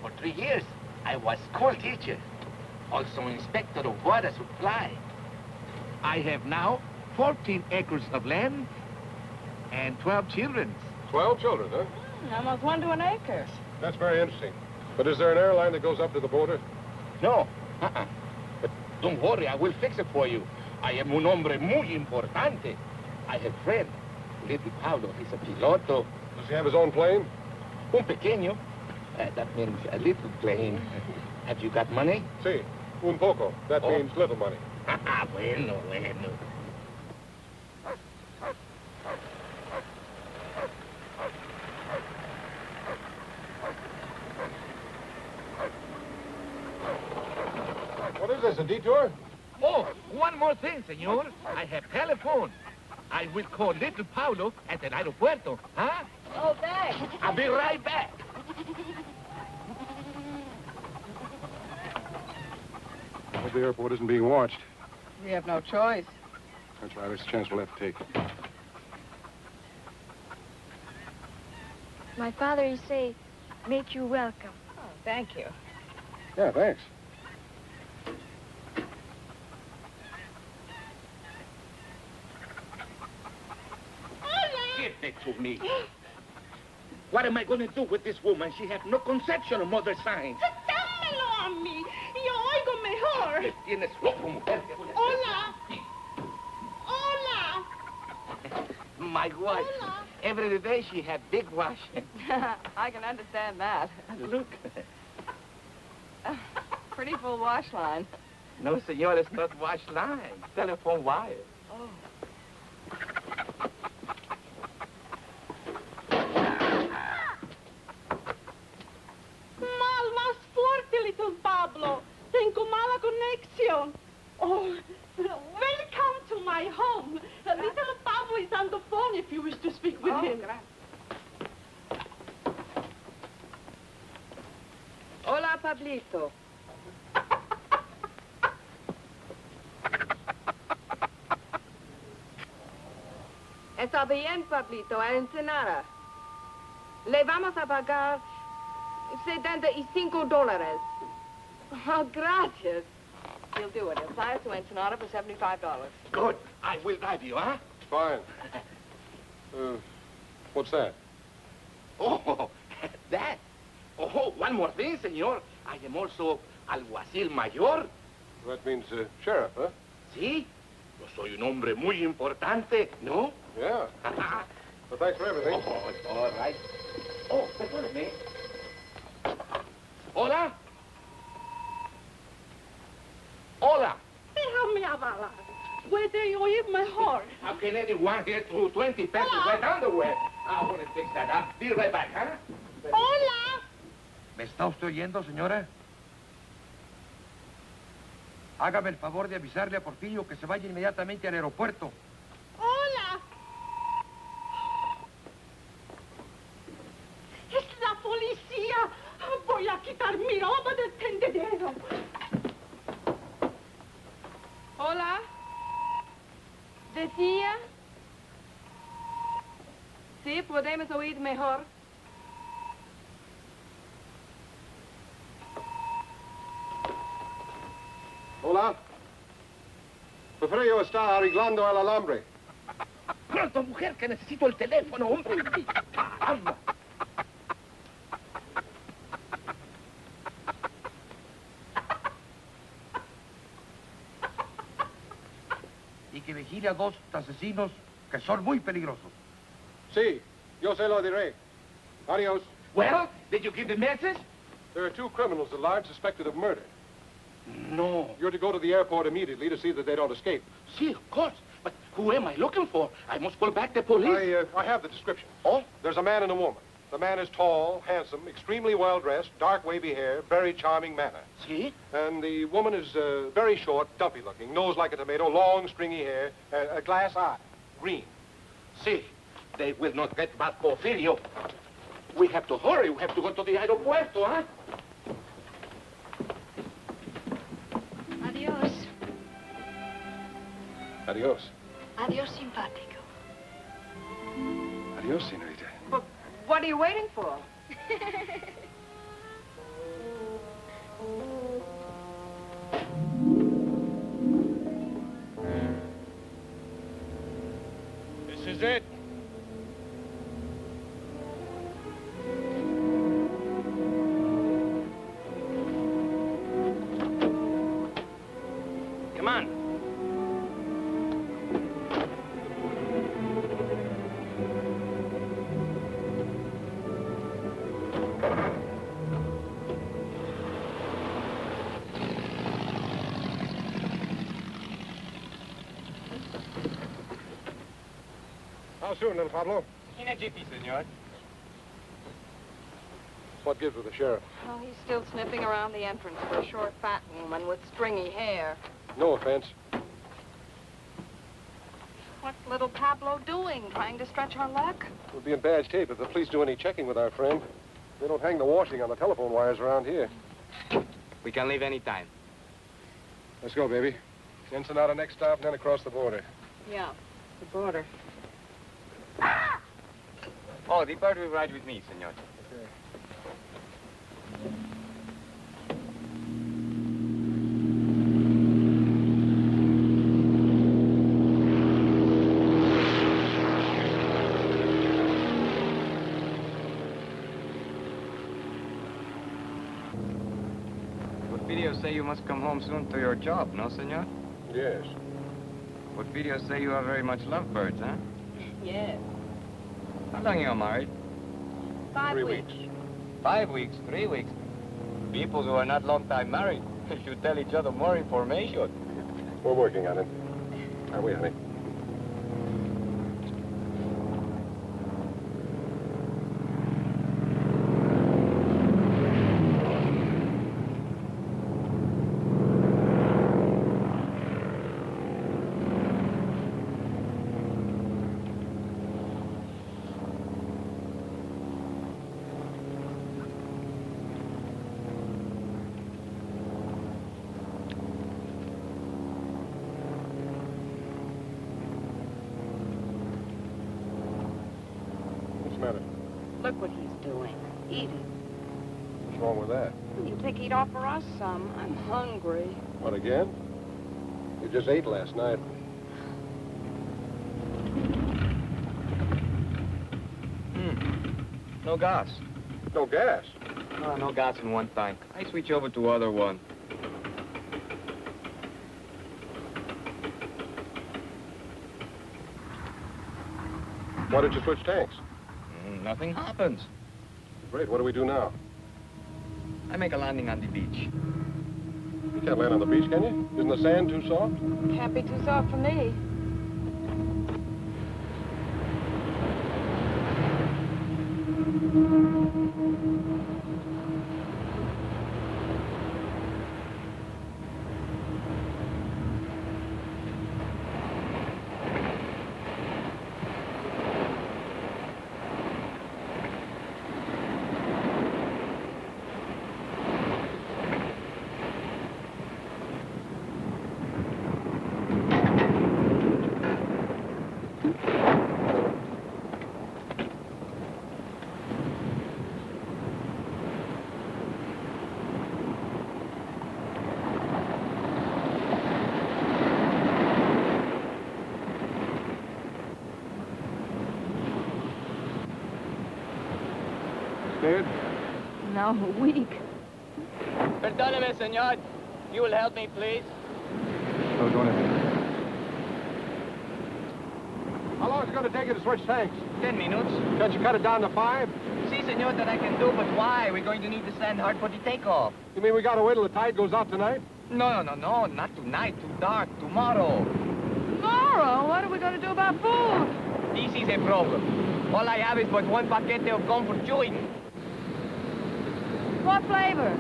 [SPEAKER 12] For 3 years, I was school teacher, also inspector of water supply. I have now 14 acres of land and 12 children.
[SPEAKER 9] 12 children, huh?
[SPEAKER 2] Almost 1 to an acre.
[SPEAKER 9] That's very interesting. But is there an airline that goes up to the border?
[SPEAKER 12] No. But don't worry, I will fix it for you. I am un hombre muy importante. I have friend, little Pablo. He's a piloto.
[SPEAKER 9] Does he have his own plane?
[SPEAKER 12] Un pequeño. That means a little plane. Have you got money?
[SPEAKER 9] Si, un poco. That means little money.
[SPEAKER 12] Bueno, bueno.
[SPEAKER 9] What is this, a detour?
[SPEAKER 12] Oh, one more thing, senor. I have telephone. I will call little Paulo at the aeropuerto, huh?
[SPEAKER 2] Oh, thanks.
[SPEAKER 12] I'll be right back.
[SPEAKER 9] I hope the airport isn't being watched.
[SPEAKER 2] We have no choice.
[SPEAKER 9] That's right, it's a chance we'll have to take.
[SPEAKER 7] My father, he say, make you welcome.
[SPEAKER 2] Oh, thank you.
[SPEAKER 9] Yeah, thanks.
[SPEAKER 12] Give it to me. What am I going to do with this woman? She has no conception of mother signs.
[SPEAKER 13] ¡Dámelo a mí! Yo oigo mejor.
[SPEAKER 12] Me tienes loco, mujer.
[SPEAKER 13] Hola. Hola.
[SPEAKER 12] My wife.
[SPEAKER 13] Hola.
[SPEAKER 12] Every day she had big wash.
[SPEAKER 2] I can understand that.
[SPEAKER 12] Look.
[SPEAKER 2] Pretty full wash line.
[SPEAKER 12] No, senor, it's not wash line. Telephone wire.
[SPEAKER 2] Oh.
[SPEAKER 13] Más fuerte, little Pablo. Tengo mala conexión. Oh, welcome to my home. Little Pablo is on the phone if you wish to speak with him.
[SPEAKER 2] Hola, Pablito. Está bien, Pablito, a Ensenada. Le vamos a pagar $75. Oh, gracias. He'll do it. He'll fly us to Ensenada for $75.
[SPEAKER 12] Good. I will drive you, huh?
[SPEAKER 9] Fine. What's that?
[SPEAKER 12] Oh, that. Oh, one more thing, senor. I am also alguacil mayor.
[SPEAKER 9] That means sheriff, huh?
[SPEAKER 12] Sí. Yo soy un hombre muy importante, ¿no?
[SPEAKER 9] Yeah. Well, thanks for everything.
[SPEAKER 12] Oh, it's all right. Oh, perdóname. Hola. Hola.
[SPEAKER 13] Déjame hablar. Puede oír mejor.
[SPEAKER 12] How can anyone get through 20 pesos wet underwear? I want to fix that. I'll be right back, huh?
[SPEAKER 13] Hola.
[SPEAKER 10] ¿Me está usted oyendo, señora? Hágame el favor de avisarle a Portillo que se vaya inmediatamente al aeropuerto.
[SPEAKER 13] Hola. Es la policía. Voy a quitar mi ropa del tendedero.
[SPEAKER 2] Hola. ¿Decía? Sí, podemos oír mejor.
[SPEAKER 9] Hola. Preferido está arreglando el alambre.
[SPEAKER 12] Pronto, mujer, que necesito el teléfono, hombre. Caramba.
[SPEAKER 10] Y que vigile a 2 asesinos que son muy peligrosos.
[SPEAKER 9] Sí, yo se lo diré. Adios.
[SPEAKER 12] Well, did you give the message?
[SPEAKER 9] There are 2 criminals at large suspected of murder.
[SPEAKER 8] No.
[SPEAKER 9] You're to go to the airport immediately to see that they don't escape.
[SPEAKER 12] See, of course. But who am I looking for? I must call back the police.
[SPEAKER 9] I have the description.
[SPEAKER 12] Oh?
[SPEAKER 9] There's a man and a woman. The man is tall, handsome, extremely well-dressed, dark wavy hair, very charming manner.
[SPEAKER 12] See?
[SPEAKER 9] And the woman is very short, dumpy-looking, nose like a tomato, long, stringy hair, a glass eye, green.
[SPEAKER 12] See, they will not get back Porfirio. We have to hurry. We have to go to the aeropuerto, huh?
[SPEAKER 7] Adios.
[SPEAKER 9] Adios.
[SPEAKER 7] Adios, simpático.
[SPEAKER 9] Adios, senorita.
[SPEAKER 2] But what are you waiting for?
[SPEAKER 10] This is it.
[SPEAKER 8] Come on.
[SPEAKER 9] How soon, little Pablo?
[SPEAKER 4] In a jiffy, senor.
[SPEAKER 9] What gives with the sheriff?
[SPEAKER 2] Oh, he's still sniffing around the entrance for a short, fat woman with stringy hair.
[SPEAKER 9] No offense.
[SPEAKER 2] What's little Pablo doing? Trying to stretch our luck?
[SPEAKER 9] We'll be in bad shape if the police do any checking with our friend. They don't hang the washing on the telephone wires around here.
[SPEAKER 4] We can leave any time.
[SPEAKER 9] Let's go, baby. Ensenada next stop, and then across the border.
[SPEAKER 2] Yeah, the border.
[SPEAKER 4] Oh, the bird will ride with me, senor.
[SPEAKER 9] Okay.
[SPEAKER 4] Porfirio say you must come home soon to your job, no, senor?
[SPEAKER 9] Yes.
[SPEAKER 4] Porfirio say you are very much lovebirds, huh?
[SPEAKER 2] Yes.
[SPEAKER 4] How long you are married?
[SPEAKER 2] 5
[SPEAKER 9] 3
[SPEAKER 2] weeks.
[SPEAKER 4] 5 weeks, 3 weeks. People who are not long time married should tell each other more information.
[SPEAKER 9] We're working on it. Are we, honey? What's the matter?
[SPEAKER 2] Look what he's doing. Eating.
[SPEAKER 9] What's wrong with that?
[SPEAKER 2] You think he'd offer us some? I'm hungry.
[SPEAKER 9] What, again? You just ate last night.
[SPEAKER 4] No gas.
[SPEAKER 9] No gas.
[SPEAKER 4] Oh, no gas in one tank. I switch over to other one.
[SPEAKER 9] Why did you switch tanks?
[SPEAKER 4] Nothing happens.
[SPEAKER 9] Great, what do we do now?
[SPEAKER 4] I make a landing on the beach.
[SPEAKER 9] You can't land on the beach, can you? Isn't the sand too soft?
[SPEAKER 2] Can't be too soft for me.
[SPEAKER 9] Scared?
[SPEAKER 2] No, weak.
[SPEAKER 4] Perdóneme, senor. You will help me, please?
[SPEAKER 9] No, go ahead. How long is it going to take you to switch tanks?
[SPEAKER 4] 10 minutes.
[SPEAKER 9] Can't you cut it down to 5?
[SPEAKER 4] Si, senor, that I can do, but why? We're going to need the sand hard for the takeoff.
[SPEAKER 9] You mean we got to wait till the tide goes out tonight?
[SPEAKER 14] No, not tonight. Too dark. Tomorrow.
[SPEAKER 2] Tomorrow? What are we going to do about food?
[SPEAKER 14] This is a problem. All I have is but one paquete of comfort chewing.
[SPEAKER 2] What flavor?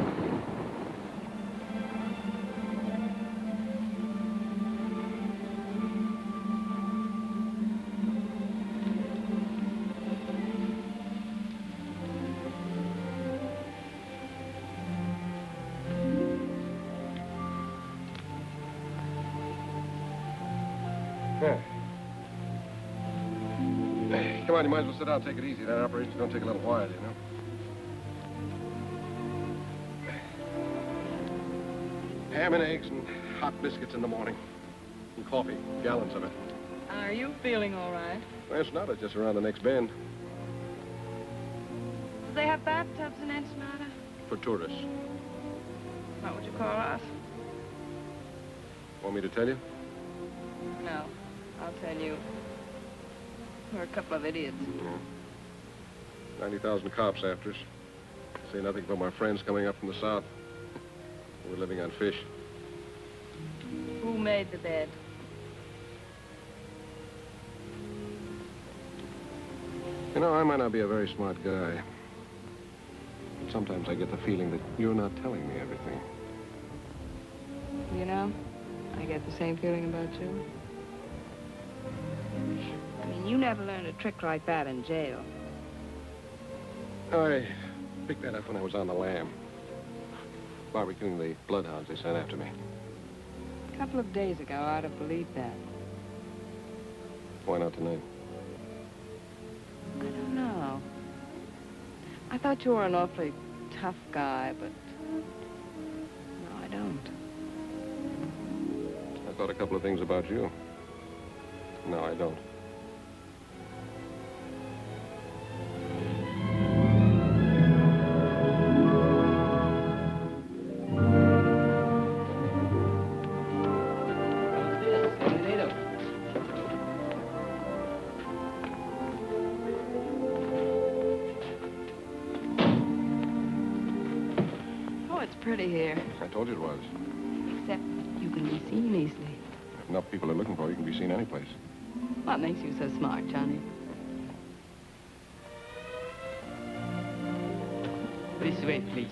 [SPEAKER 9] Hey, come on, you might as well sit down and take it easy. That operation's going to take a little while, you know. Ham and eggs and hot biscuits in the morning. And coffee, gallons of it.
[SPEAKER 2] Are you feeling all right?
[SPEAKER 9] Well, it's not. It's just around the next bend.
[SPEAKER 2] Do they have bathtubs in Ensenada?
[SPEAKER 9] For tourists.
[SPEAKER 2] What would you call us?
[SPEAKER 9] Want me to tell you?
[SPEAKER 2] No, I'll tell you. We're a couple of idiots.
[SPEAKER 9] 90,000 cops after us. Say nothing but my friends coming up from the south. We're living on fish.
[SPEAKER 2] Who made the bed?
[SPEAKER 9] You know, I might not be a very smart guy. But sometimes I get the feeling that you're not telling me everything.
[SPEAKER 2] You know, I get the same feeling about you. I mean, you never learned a trick like that in jail.
[SPEAKER 9] I picked that up when I was on the lam. Barbecuing the bloodhounds they sent after me.
[SPEAKER 2] A couple of days ago, I'd have believed that.
[SPEAKER 9] Why not tonight?
[SPEAKER 2] I don't know. I thought you were an awfully tough guy, but... no, I don't.
[SPEAKER 9] I thought a couple of things about you. No, I don't.
[SPEAKER 2] Pretty here.
[SPEAKER 9] I told you it was.
[SPEAKER 2] Except you can be seen easily.
[SPEAKER 9] If enough people are looking for you, can be seen any place.
[SPEAKER 2] What makes you so smart, Johnny?
[SPEAKER 14] This way, please.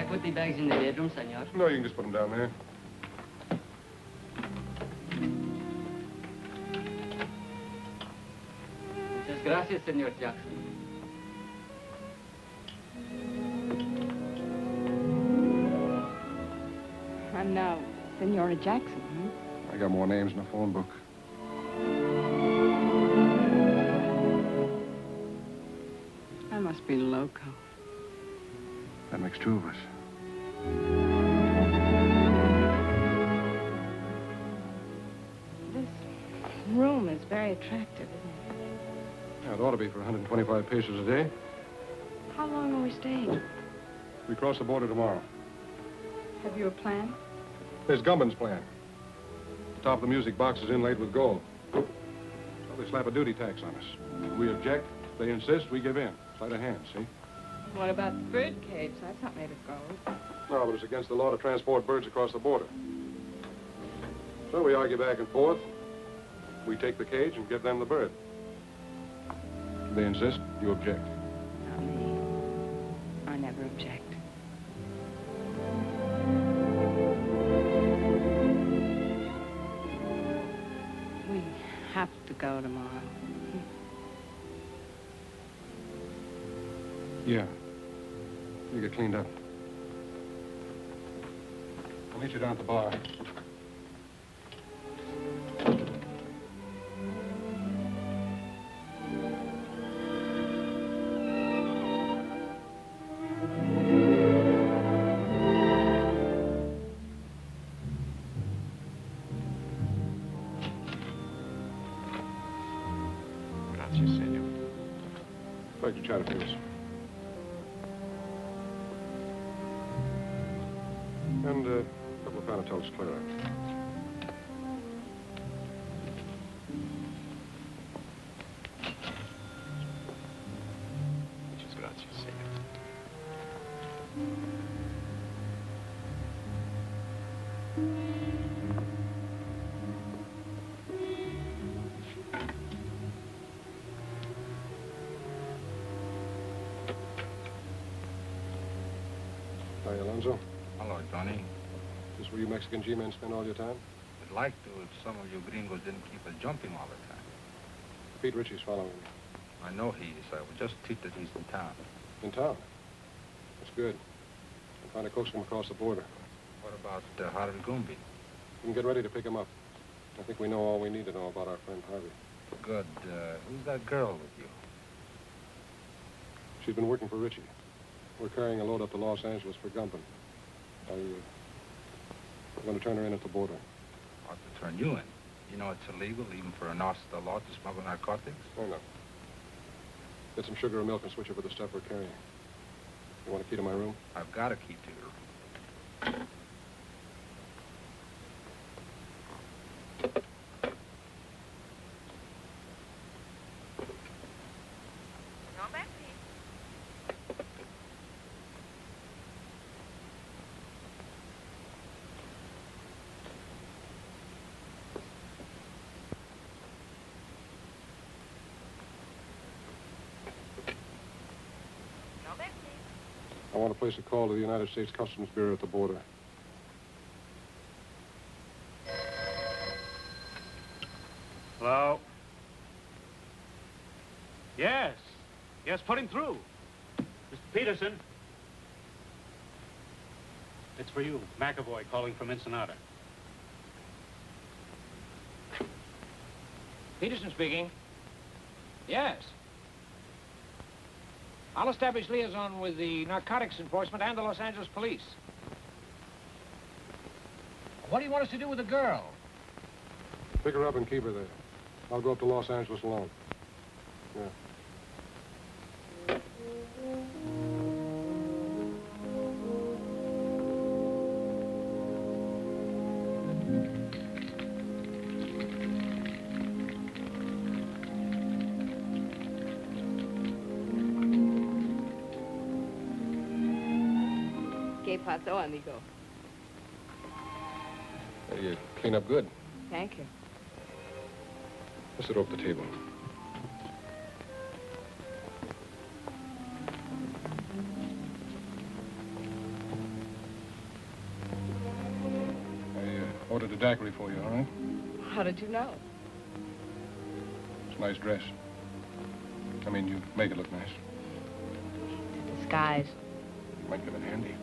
[SPEAKER 15] Put the bags in the bedroom, senor.
[SPEAKER 9] No, you can just put them down there.
[SPEAKER 15] Muchas gracias, senor Jackson.
[SPEAKER 2] I'm now Senora Jackson, huh?
[SPEAKER 9] I got more names in the phone book.
[SPEAKER 2] I must be loco.
[SPEAKER 9] That makes two of us.
[SPEAKER 2] This room is very attractive, isn't it?
[SPEAKER 9] Yeah, it ought to be for 125 pesos a day.
[SPEAKER 2] How long are we staying?
[SPEAKER 9] We cross the border tomorrow.
[SPEAKER 2] Have you a plan?
[SPEAKER 9] There's Gumman's plan. The top of the music box is inlaid with gold. So they slap a duty tax on us. We object, they insist, we give in. Sleight of hand, see?
[SPEAKER 2] What about the bird cage? That's not made of gold.
[SPEAKER 9] No, but it's against the law to transport birds across the border. So we argue back and forth. We take the cage and give them the bird. They insist, you object.
[SPEAKER 2] Not me. I never object. We have to go tomorrow.
[SPEAKER 9] Yeah. You get cleaned up. I'll meet you down at the bar. Inspector Chatterfield. And a couple of Panatel's Clara.
[SPEAKER 1] Muchas gracias, señor.
[SPEAKER 9] Hi, Alonzo.
[SPEAKER 16] Hello, Johnny.
[SPEAKER 9] Is this where you Mexican G-men spend all your time?
[SPEAKER 16] I'd like to if some of you gringos didn't keep us jumping all the time.
[SPEAKER 9] Pete Ritchie's following me.
[SPEAKER 16] I know he is. I was just tweeted that he's in town.
[SPEAKER 9] In town? That's good. I'm trying to coax him across the border.
[SPEAKER 16] What about Harvey Goomby?
[SPEAKER 9] We can get ready to pick him up. I think we know all we need to know about our friend Harvey.
[SPEAKER 16] Good. Who's that girl with you?
[SPEAKER 9] She's been working for Ritchie. We're carrying a load up to Los Angeles for Gumpin. I'm going to turn her in at the border.
[SPEAKER 16] Ought to turn you in. You know it's illegal, even for an officer of the law, to smuggle narcotics?
[SPEAKER 9] I know. Get some sugar and milk and switch over the stuff we're carrying. You want a key to my room?
[SPEAKER 16] I've got a key to your room.
[SPEAKER 9] I want to place a call to the United States Customs Bureau at the border.
[SPEAKER 17] Hello? Yes. Yes, put him through. Mr. Peterson. It's for you, McAvoy, calling from Ensenada.
[SPEAKER 18] Peterson speaking. Yes. I'll establish liaison with the narcotics enforcement and the Los Angeles police. What do you want us to do with the girl?
[SPEAKER 9] Pick her up and keep her there. I'll go up to Los Angeles alone. Yeah.
[SPEAKER 2] ¿Qué pasó, amigo?
[SPEAKER 9] Hey, you clean up good.
[SPEAKER 2] Thank you.
[SPEAKER 9] Let's sit over the table. I ordered a daiquiri for you, all right?
[SPEAKER 2] How did you know?
[SPEAKER 9] It's a nice dress. I mean, you make it look nice.
[SPEAKER 2] Disguise.
[SPEAKER 9] Might come in handy.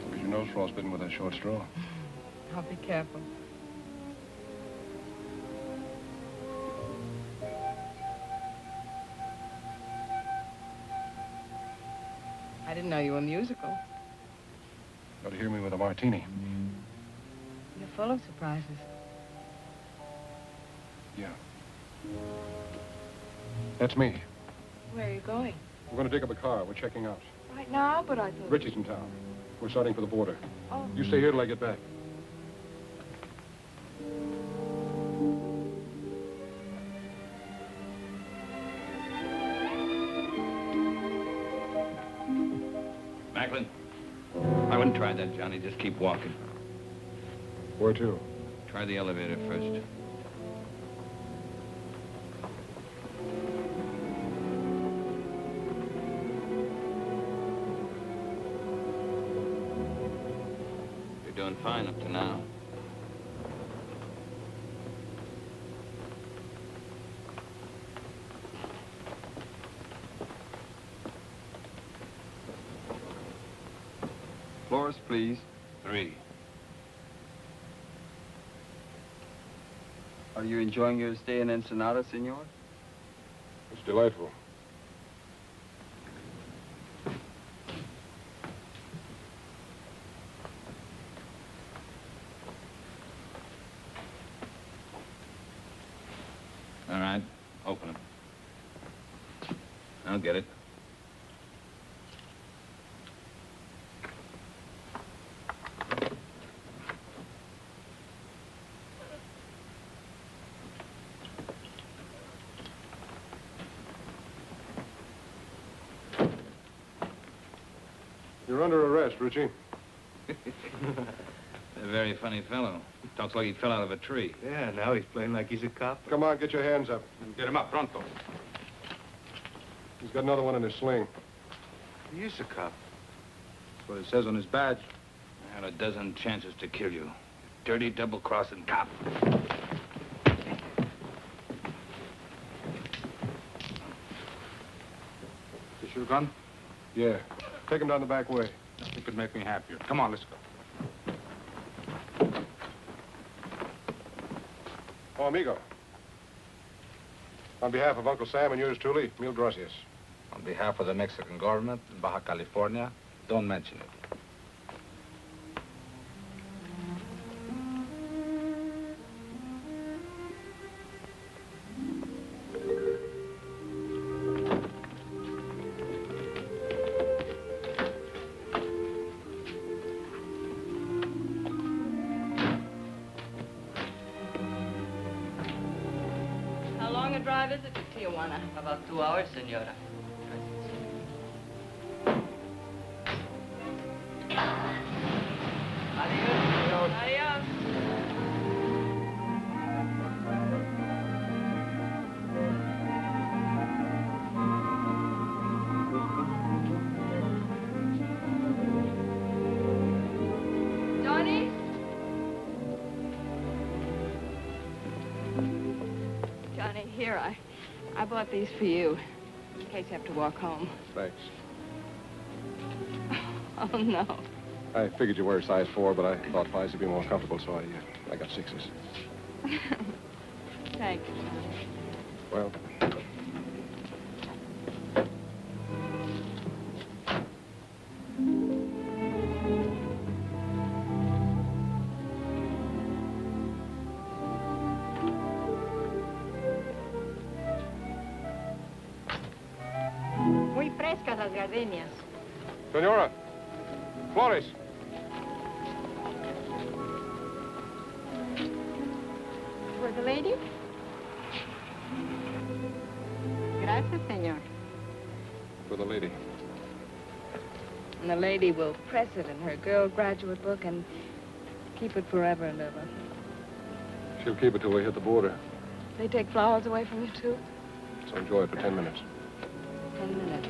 [SPEAKER 9] Look at your nose frostbitten with that short straw.
[SPEAKER 2] I'll be careful. I didn't know you were musical.
[SPEAKER 9] Got to hear me with a martini.
[SPEAKER 2] You're full of surprises.
[SPEAKER 9] Yeah. That's me.
[SPEAKER 2] Where are you going?
[SPEAKER 9] We're going to dig up a car. We're checking out.
[SPEAKER 2] Right now, but I thought...
[SPEAKER 9] Ritchie's in town. We're starting for the border.
[SPEAKER 2] Oh.
[SPEAKER 9] You stay here till I get back.
[SPEAKER 1] Macklin, I wouldn't try that, Johnny. Just keep walking.
[SPEAKER 9] Where to?
[SPEAKER 1] Try the elevator first. You're doing fine up to now.
[SPEAKER 19] Floors, please.
[SPEAKER 1] 3.
[SPEAKER 19] Are you enjoying your stay in Ensenada, senor?
[SPEAKER 9] It's delightful.
[SPEAKER 4] All right, open it. I'll get it.
[SPEAKER 9] You're under arrest, Richie.
[SPEAKER 4] A very funny fellow. Talks like he fell out of a tree.
[SPEAKER 17] Yeah, now he's playing like he's a cop.
[SPEAKER 9] Come on, get your hands up.
[SPEAKER 4] Get him up, pronto.
[SPEAKER 9] He's got another one in his sling.
[SPEAKER 17] He is a cop.
[SPEAKER 4] That's what it says on his badge. I had a dozen chances to kill you. Dirty, double-crossing cop.
[SPEAKER 16] This your gun?
[SPEAKER 9] Yeah. Take him down the back way.
[SPEAKER 16] Nothing could make me happier. Come on, let's go.
[SPEAKER 9] Oh, amigo. On behalf of Uncle Sam and yours truly, mil gracias.
[SPEAKER 4] On behalf of the Mexican government in Baja California, don't mention it.
[SPEAKER 2] How long a drive is it to Tijuana?
[SPEAKER 15] About 2 hours, senora. Adios.
[SPEAKER 2] Adios. Johnny? Johnny, here, I bought these for you, in case you have to walk home.
[SPEAKER 9] Thanks.
[SPEAKER 2] Oh, no.
[SPEAKER 9] I figured you wear a size 4, but I thought 5s would be more comfortable, so I got 6s.
[SPEAKER 2] Thank you.
[SPEAKER 9] Well,
[SPEAKER 5] Muy frescas las gardenias.
[SPEAKER 9] Senora, Flores.
[SPEAKER 5] For the lady? Gracias, señor.
[SPEAKER 9] For the lady.
[SPEAKER 2] And the lady will press it in her girl graduate book and keep it forever and ever.
[SPEAKER 9] She'll keep it till we hit the border.
[SPEAKER 2] They take flowers away from you, too?
[SPEAKER 9] So enjoy it for 10 minutes.
[SPEAKER 2] 10 minutes.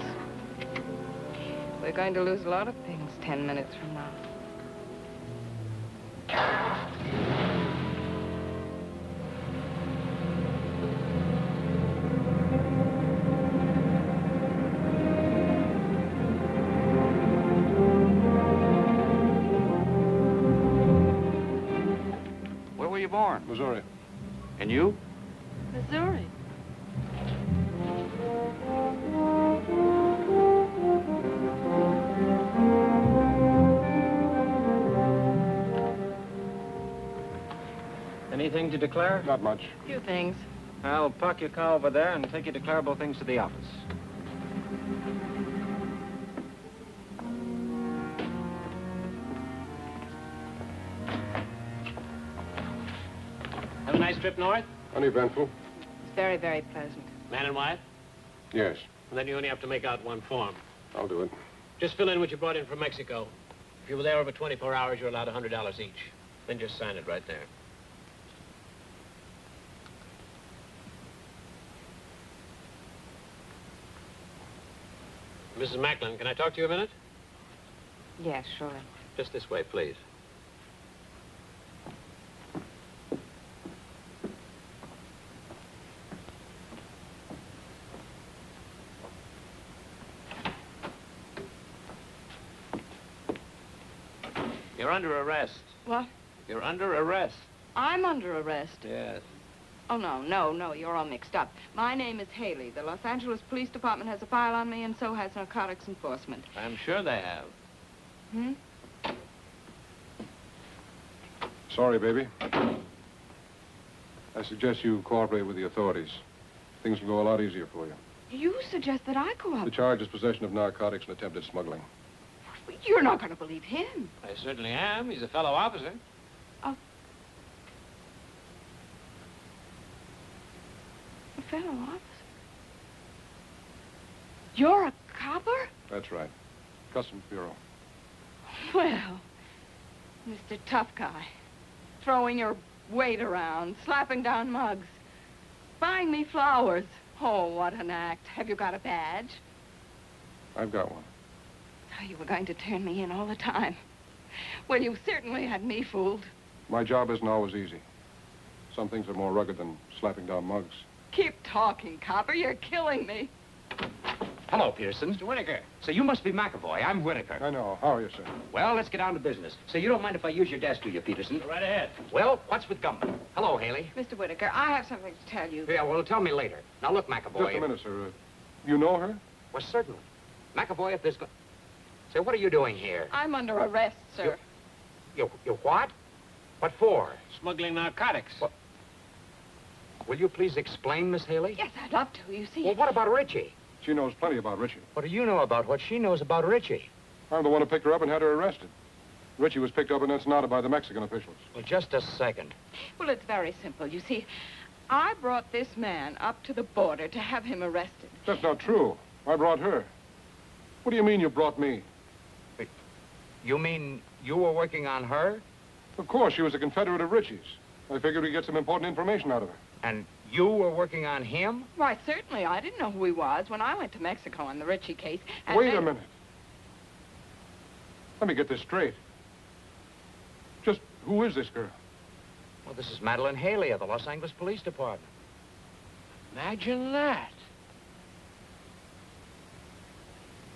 [SPEAKER 2] We're going to lose a lot of things 10 minutes from now.
[SPEAKER 1] Where were you born?
[SPEAKER 9] Missouri.
[SPEAKER 1] And you?
[SPEAKER 2] Missouri.
[SPEAKER 18] Anything to declare?
[SPEAKER 9] Not much.
[SPEAKER 2] Few things.
[SPEAKER 18] I'll park your car over there and take your declarable things to the office.
[SPEAKER 8] Have a nice trip north?
[SPEAKER 9] Uneventful?
[SPEAKER 2] It's very, very pleasant.
[SPEAKER 8] Man and wife?
[SPEAKER 9] Yes.
[SPEAKER 8] And then you only have to make out one form.
[SPEAKER 9] I'll do it.
[SPEAKER 8] Just fill in what you brought in from Mexico. If you were there over 24 hours, you're allowed $100 each. Then just sign it right there. Mrs. Macklin, can I talk to you a minute?
[SPEAKER 2] Yes, surely.
[SPEAKER 8] Just this way, please. You're under arrest.
[SPEAKER 2] What?
[SPEAKER 8] You're under arrest.
[SPEAKER 2] I'm under arrest.
[SPEAKER 8] Yes.
[SPEAKER 2] Oh, no, you're all mixed up. My name is Haley. The Los Angeles Police Department has a file on me, and so has narcotics enforcement.
[SPEAKER 8] I'm sure they have.
[SPEAKER 2] Hmm?
[SPEAKER 9] Sorry, baby. I suggest you cooperate with the authorities. things will go a lot easier for you.
[SPEAKER 2] You suggest that I
[SPEAKER 9] The
[SPEAKER 2] cooperate.
[SPEAKER 9] charge is possession of narcotics and attempted smuggling.
[SPEAKER 2] You're not going to believe him.
[SPEAKER 18] I certainly am. He's a fellow officer.
[SPEAKER 2] A fellow officer? You're a copper?
[SPEAKER 9] That's right. Customs Bureau.
[SPEAKER 2] Well, Mr. Tough Guy, throwing your weight around, slapping down mugs, buying me flowers. Oh, what an act. Have you got a badge?
[SPEAKER 9] I've got one.
[SPEAKER 2] Oh, you were going to turn me in all the time. Well, you certainly had me fooled.
[SPEAKER 9] My job isn't always easy. Some things are more rugged than slapping down mugs.
[SPEAKER 2] Keep talking, copper. You're killing me.
[SPEAKER 1] Hello, Pearson.
[SPEAKER 18] Mr. Whitaker.
[SPEAKER 1] So you must be McAvoy. I'm Whitaker.
[SPEAKER 9] I know. How are you, sir?
[SPEAKER 1] Well, let's get down to business. So you don't mind if I use your desk, do you, Peterson?
[SPEAKER 18] Go right ahead.
[SPEAKER 1] Well, what's with Gumby? Hello, Haley.
[SPEAKER 2] Mr. Whitaker, I have something to tell you.
[SPEAKER 1] Yeah, well, tell me later. Now, look, McAvoy.
[SPEAKER 9] Just a minute, sir. You know her?
[SPEAKER 1] Well, certainly. McAvoy, if there's... Say, what are you doing here?
[SPEAKER 2] I'm under arrest, sir.
[SPEAKER 1] You what? What for?
[SPEAKER 18] Smuggling narcotics.
[SPEAKER 1] What? Will you please explain, Miss Haley?
[SPEAKER 2] Yes, I'd love to. You see...
[SPEAKER 1] Well, what about Richie?
[SPEAKER 9] She knows plenty about Richie.
[SPEAKER 1] What do you know about what she knows about Richie?
[SPEAKER 9] I'm the one who picked her up and had her arrested. Richie was picked up in Ensenada by the Mexican officials.
[SPEAKER 1] Well, just a second.
[SPEAKER 2] Well, it's very simple. You see, I brought this man up to the border to have him arrested.
[SPEAKER 9] That's not true. I brought her. What do you mean you brought me?
[SPEAKER 1] You mean you were working on her?
[SPEAKER 9] Of course, she was a Confederate of Richie's. I figured we'd get some important information out of her.
[SPEAKER 1] And you were working on him?
[SPEAKER 2] Why, certainly. I didn't know who he was when I went to Mexico on the Richie case. And
[SPEAKER 9] Wait
[SPEAKER 2] then...
[SPEAKER 9] a minute. Let me get this straight. Just who is this girl?
[SPEAKER 1] Well, this is Madeline Haley of the Los Angeles Police Department.
[SPEAKER 18] Imagine that.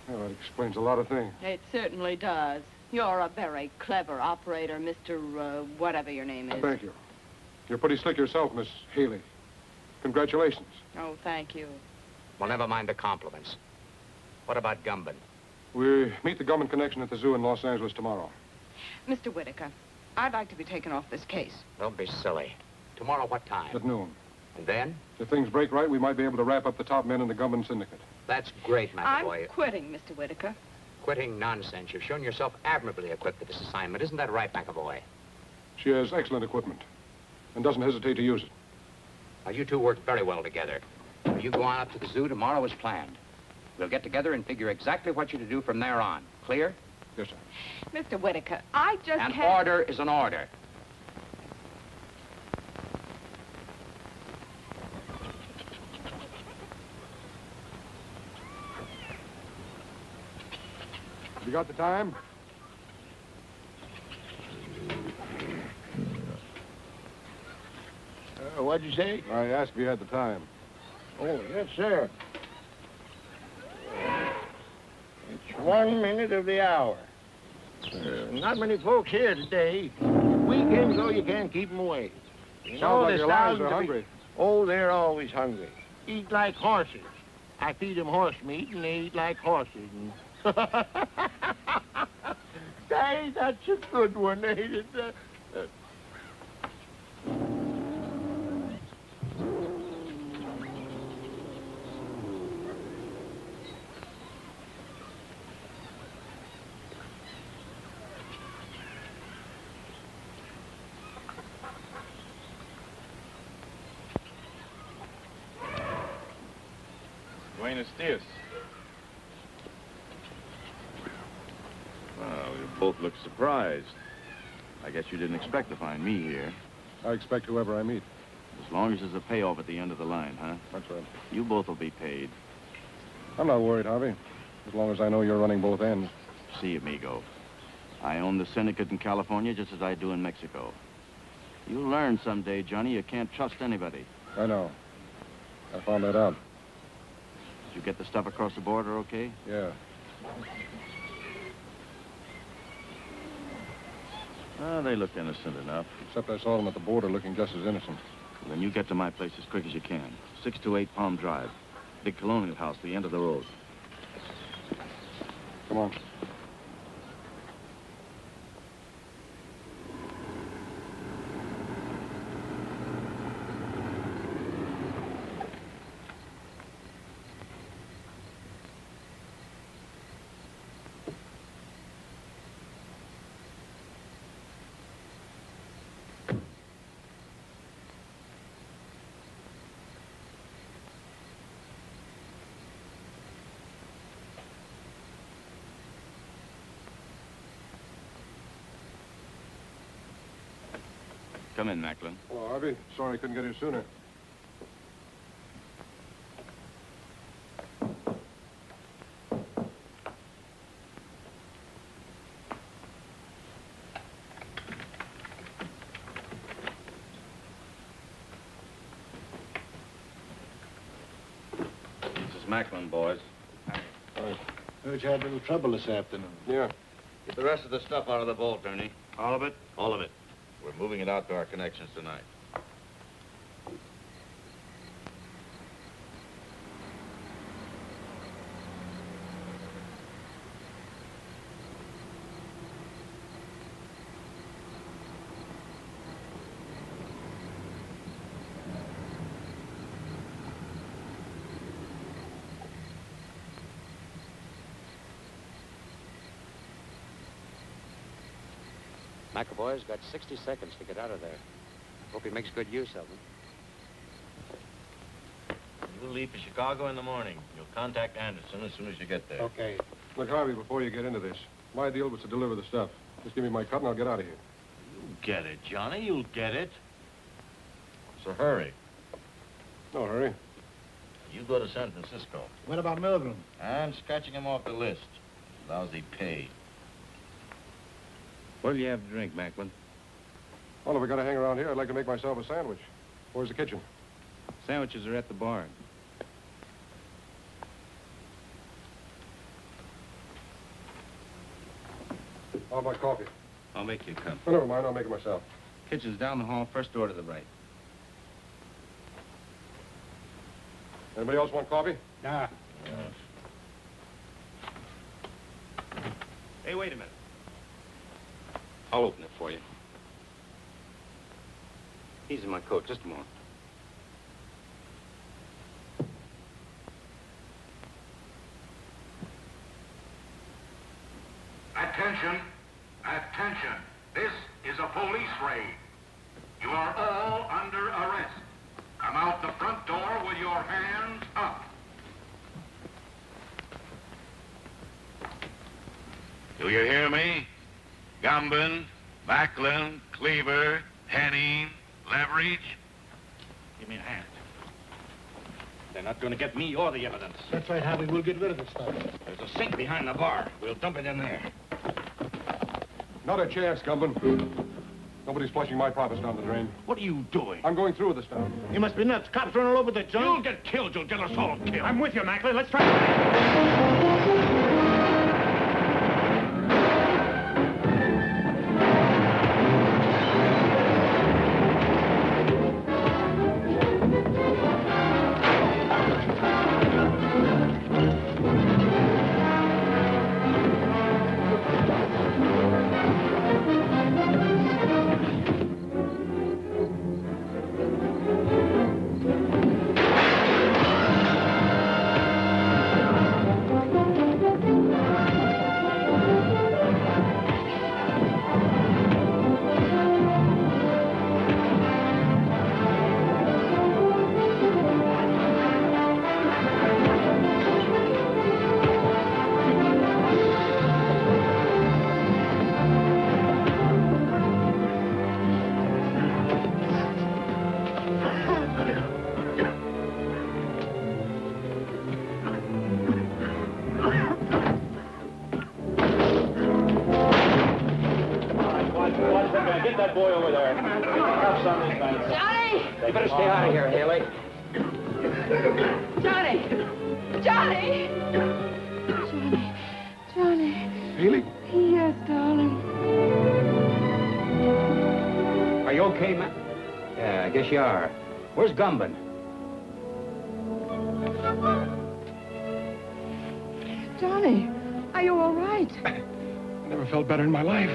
[SPEAKER 9] Well, that explains a lot of things.
[SPEAKER 2] It certainly does. You're a very clever operator, Mr. Whatever your name is.
[SPEAKER 9] Thank you. You're pretty slick yourself, Miss Haley. Congratulations.
[SPEAKER 2] Oh, thank you.
[SPEAKER 1] Well, never mind the compliments. What about Gumbin?
[SPEAKER 9] We meet the Gumman connection at the zoo in Los Angeles tomorrow.
[SPEAKER 2] Mr. Whitaker, I'd like to be taken off this case.
[SPEAKER 1] Don't be silly. Tomorrow, what time?
[SPEAKER 9] At noon.
[SPEAKER 1] And then?
[SPEAKER 9] If things break right, we might be able to wrap up the top men in the Gumman syndicate.
[SPEAKER 1] That's great, McAvoy.
[SPEAKER 2] I'm quitting, Mr. Whitaker.
[SPEAKER 1] Quitting nonsense. You've shown yourself admirably equipped for this assignment. Isn't that right, McAvoy?
[SPEAKER 9] She has excellent equipment and doesn't hesitate to use it.
[SPEAKER 1] Now, you two work very well together. You go on up to the zoo tomorrow as planned. We'll get together and figure exactly what you're to do from there on. Clear?
[SPEAKER 9] Yes, sir.
[SPEAKER 2] Mr. Whitaker, I just
[SPEAKER 1] An
[SPEAKER 2] can't...
[SPEAKER 1] order is an order.
[SPEAKER 9] Have you got the time?
[SPEAKER 20] What'd you say?
[SPEAKER 9] I asked if you had the time.
[SPEAKER 20] Oh, yes, sir. It's 1 minute of the hour. Not many folks here today. Weekends, though, you can't keep them away. You
[SPEAKER 9] Sounds like
[SPEAKER 20] there's
[SPEAKER 9] your lions
[SPEAKER 20] thousands
[SPEAKER 9] are
[SPEAKER 20] of
[SPEAKER 9] hungry.
[SPEAKER 20] Oh, they're always hungry. Eat like horses. I feed them horse meat, and they eat like horses. And... Hey, that's a good one, ain't it?
[SPEAKER 4] Buenos dias.
[SPEAKER 21] Well, you both look surprised. I guess you didn't expect to find me here.
[SPEAKER 9] I expect whoever I meet.
[SPEAKER 21] As long as there's a payoff at the end of the line, huh?
[SPEAKER 9] That's right.
[SPEAKER 21] You both will be paid.
[SPEAKER 9] I'm not worried, Harvey. As long as I know you're running both ends.
[SPEAKER 21] See, amigo. I own the syndicate in California just as I do in Mexico. You'll learn someday, Johnny, you can't trust anybody.
[SPEAKER 9] I know. I found that out.
[SPEAKER 21] Did you get the stuff across the border okay?
[SPEAKER 9] Yeah.
[SPEAKER 21] They looked innocent enough.
[SPEAKER 9] Except I saw them at the border looking just as innocent.
[SPEAKER 21] Well, then you get to my place as quick as you can. 628 Palm Drive. Big colonial house, the end of the road.
[SPEAKER 9] Come on.
[SPEAKER 21] Come in, Macklin.
[SPEAKER 9] Hello, Harvey. Sorry I couldn't get here sooner.
[SPEAKER 21] This is Macklin, boys.
[SPEAKER 20] Heard you had a little trouble this afternoon.
[SPEAKER 9] Yeah.
[SPEAKER 21] Get the rest of the stuff out of the vault, Ernie.
[SPEAKER 8] All of it?
[SPEAKER 21] All of it. We're moving it out to our connections tonight.
[SPEAKER 1] McAvoy's got 60 seconds to get out of there. Hope he makes good use of them.
[SPEAKER 21] You'll leave for Chicago in the morning. You'll contact Anderson as soon as you get there.
[SPEAKER 20] Okay.
[SPEAKER 9] Look, Harvey, before you get into this, my deal was to deliver the stuff. Just give me my cut and I'll get out of here.
[SPEAKER 21] You'll get it, Johnny. You'll get it. So hurry.
[SPEAKER 9] No hurry.
[SPEAKER 21] You go to San Francisco.
[SPEAKER 20] What about Milgram?
[SPEAKER 21] I'm scratching him off the list. Lousy pay.
[SPEAKER 4] What'll you have to drink, Macklin?
[SPEAKER 9] Well, if we're going to hang around here, I'd like to make myself a sandwich. Where's the kitchen?
[SPEAKER 4] Sandwiches are at the barn.
[SPEAKER 9] How about coffee?
[SPEAKER 4] I'll make you a cup.
[SPEAKER 9] Oh, never mind, I'll make it myself.
[SPEAKER 4] Kitchen's down the hall, first door to the right.
[SPEAKER 9] Anybody else want coffee?
[SPEAKER 20] Nah.
[SPEAKER 17] Hey, wait a minute.
[SPEAKER 4] I'll open it for you. He's in my coat, just a moment.
[SPEAKER 3] Attention, attention. This is a police raid. You are all under arrest. Come out the front door with your hands up. Do you hear me? Gumbin, Macklin, Cleaver, Henning, Leverage.
[SPEAKER 17] Give me a hand. They're not going to get me or the evidence.
[SPEAKER 20] That's right, Harvey. We'll get rid of the stuff.
[SPEAKER 17] There's a sink behind the bar. We'll dump it in there.
[SPEAKER 9] Not a chance, Gumbin. Nobody's flushing my profits down the drain.
[SPEAKER 17] What are you doing?
[SPEAKER 9] I'm going through with the stuff.
[SPEAKER 20] You must be nuts. Cops running all over the joint.
[SPEAKER 17] You'll get killed. You'll get us all killed.
[SPEAKER 8] I'm with you, Macklin. Let's try. Get that boy over there. Cuffs on these guys.
[SPEAKER 2] Johnny!
[SPEAKER 8] You better stay out of here, Haley.
[SPEAKER 2] Johnny! Johnny! Johnny! Johnny!
[SPEAKER 9] Haley?
[SPEAKER 2] Yes, darling.
[SPEAKER 8] Are you okay, Matt? Yeah, I guess you are. Where's Gumbin?
[SPEAKER 2] Johnny, are you all right?
[SPEAKER 9] I never felt better in my life.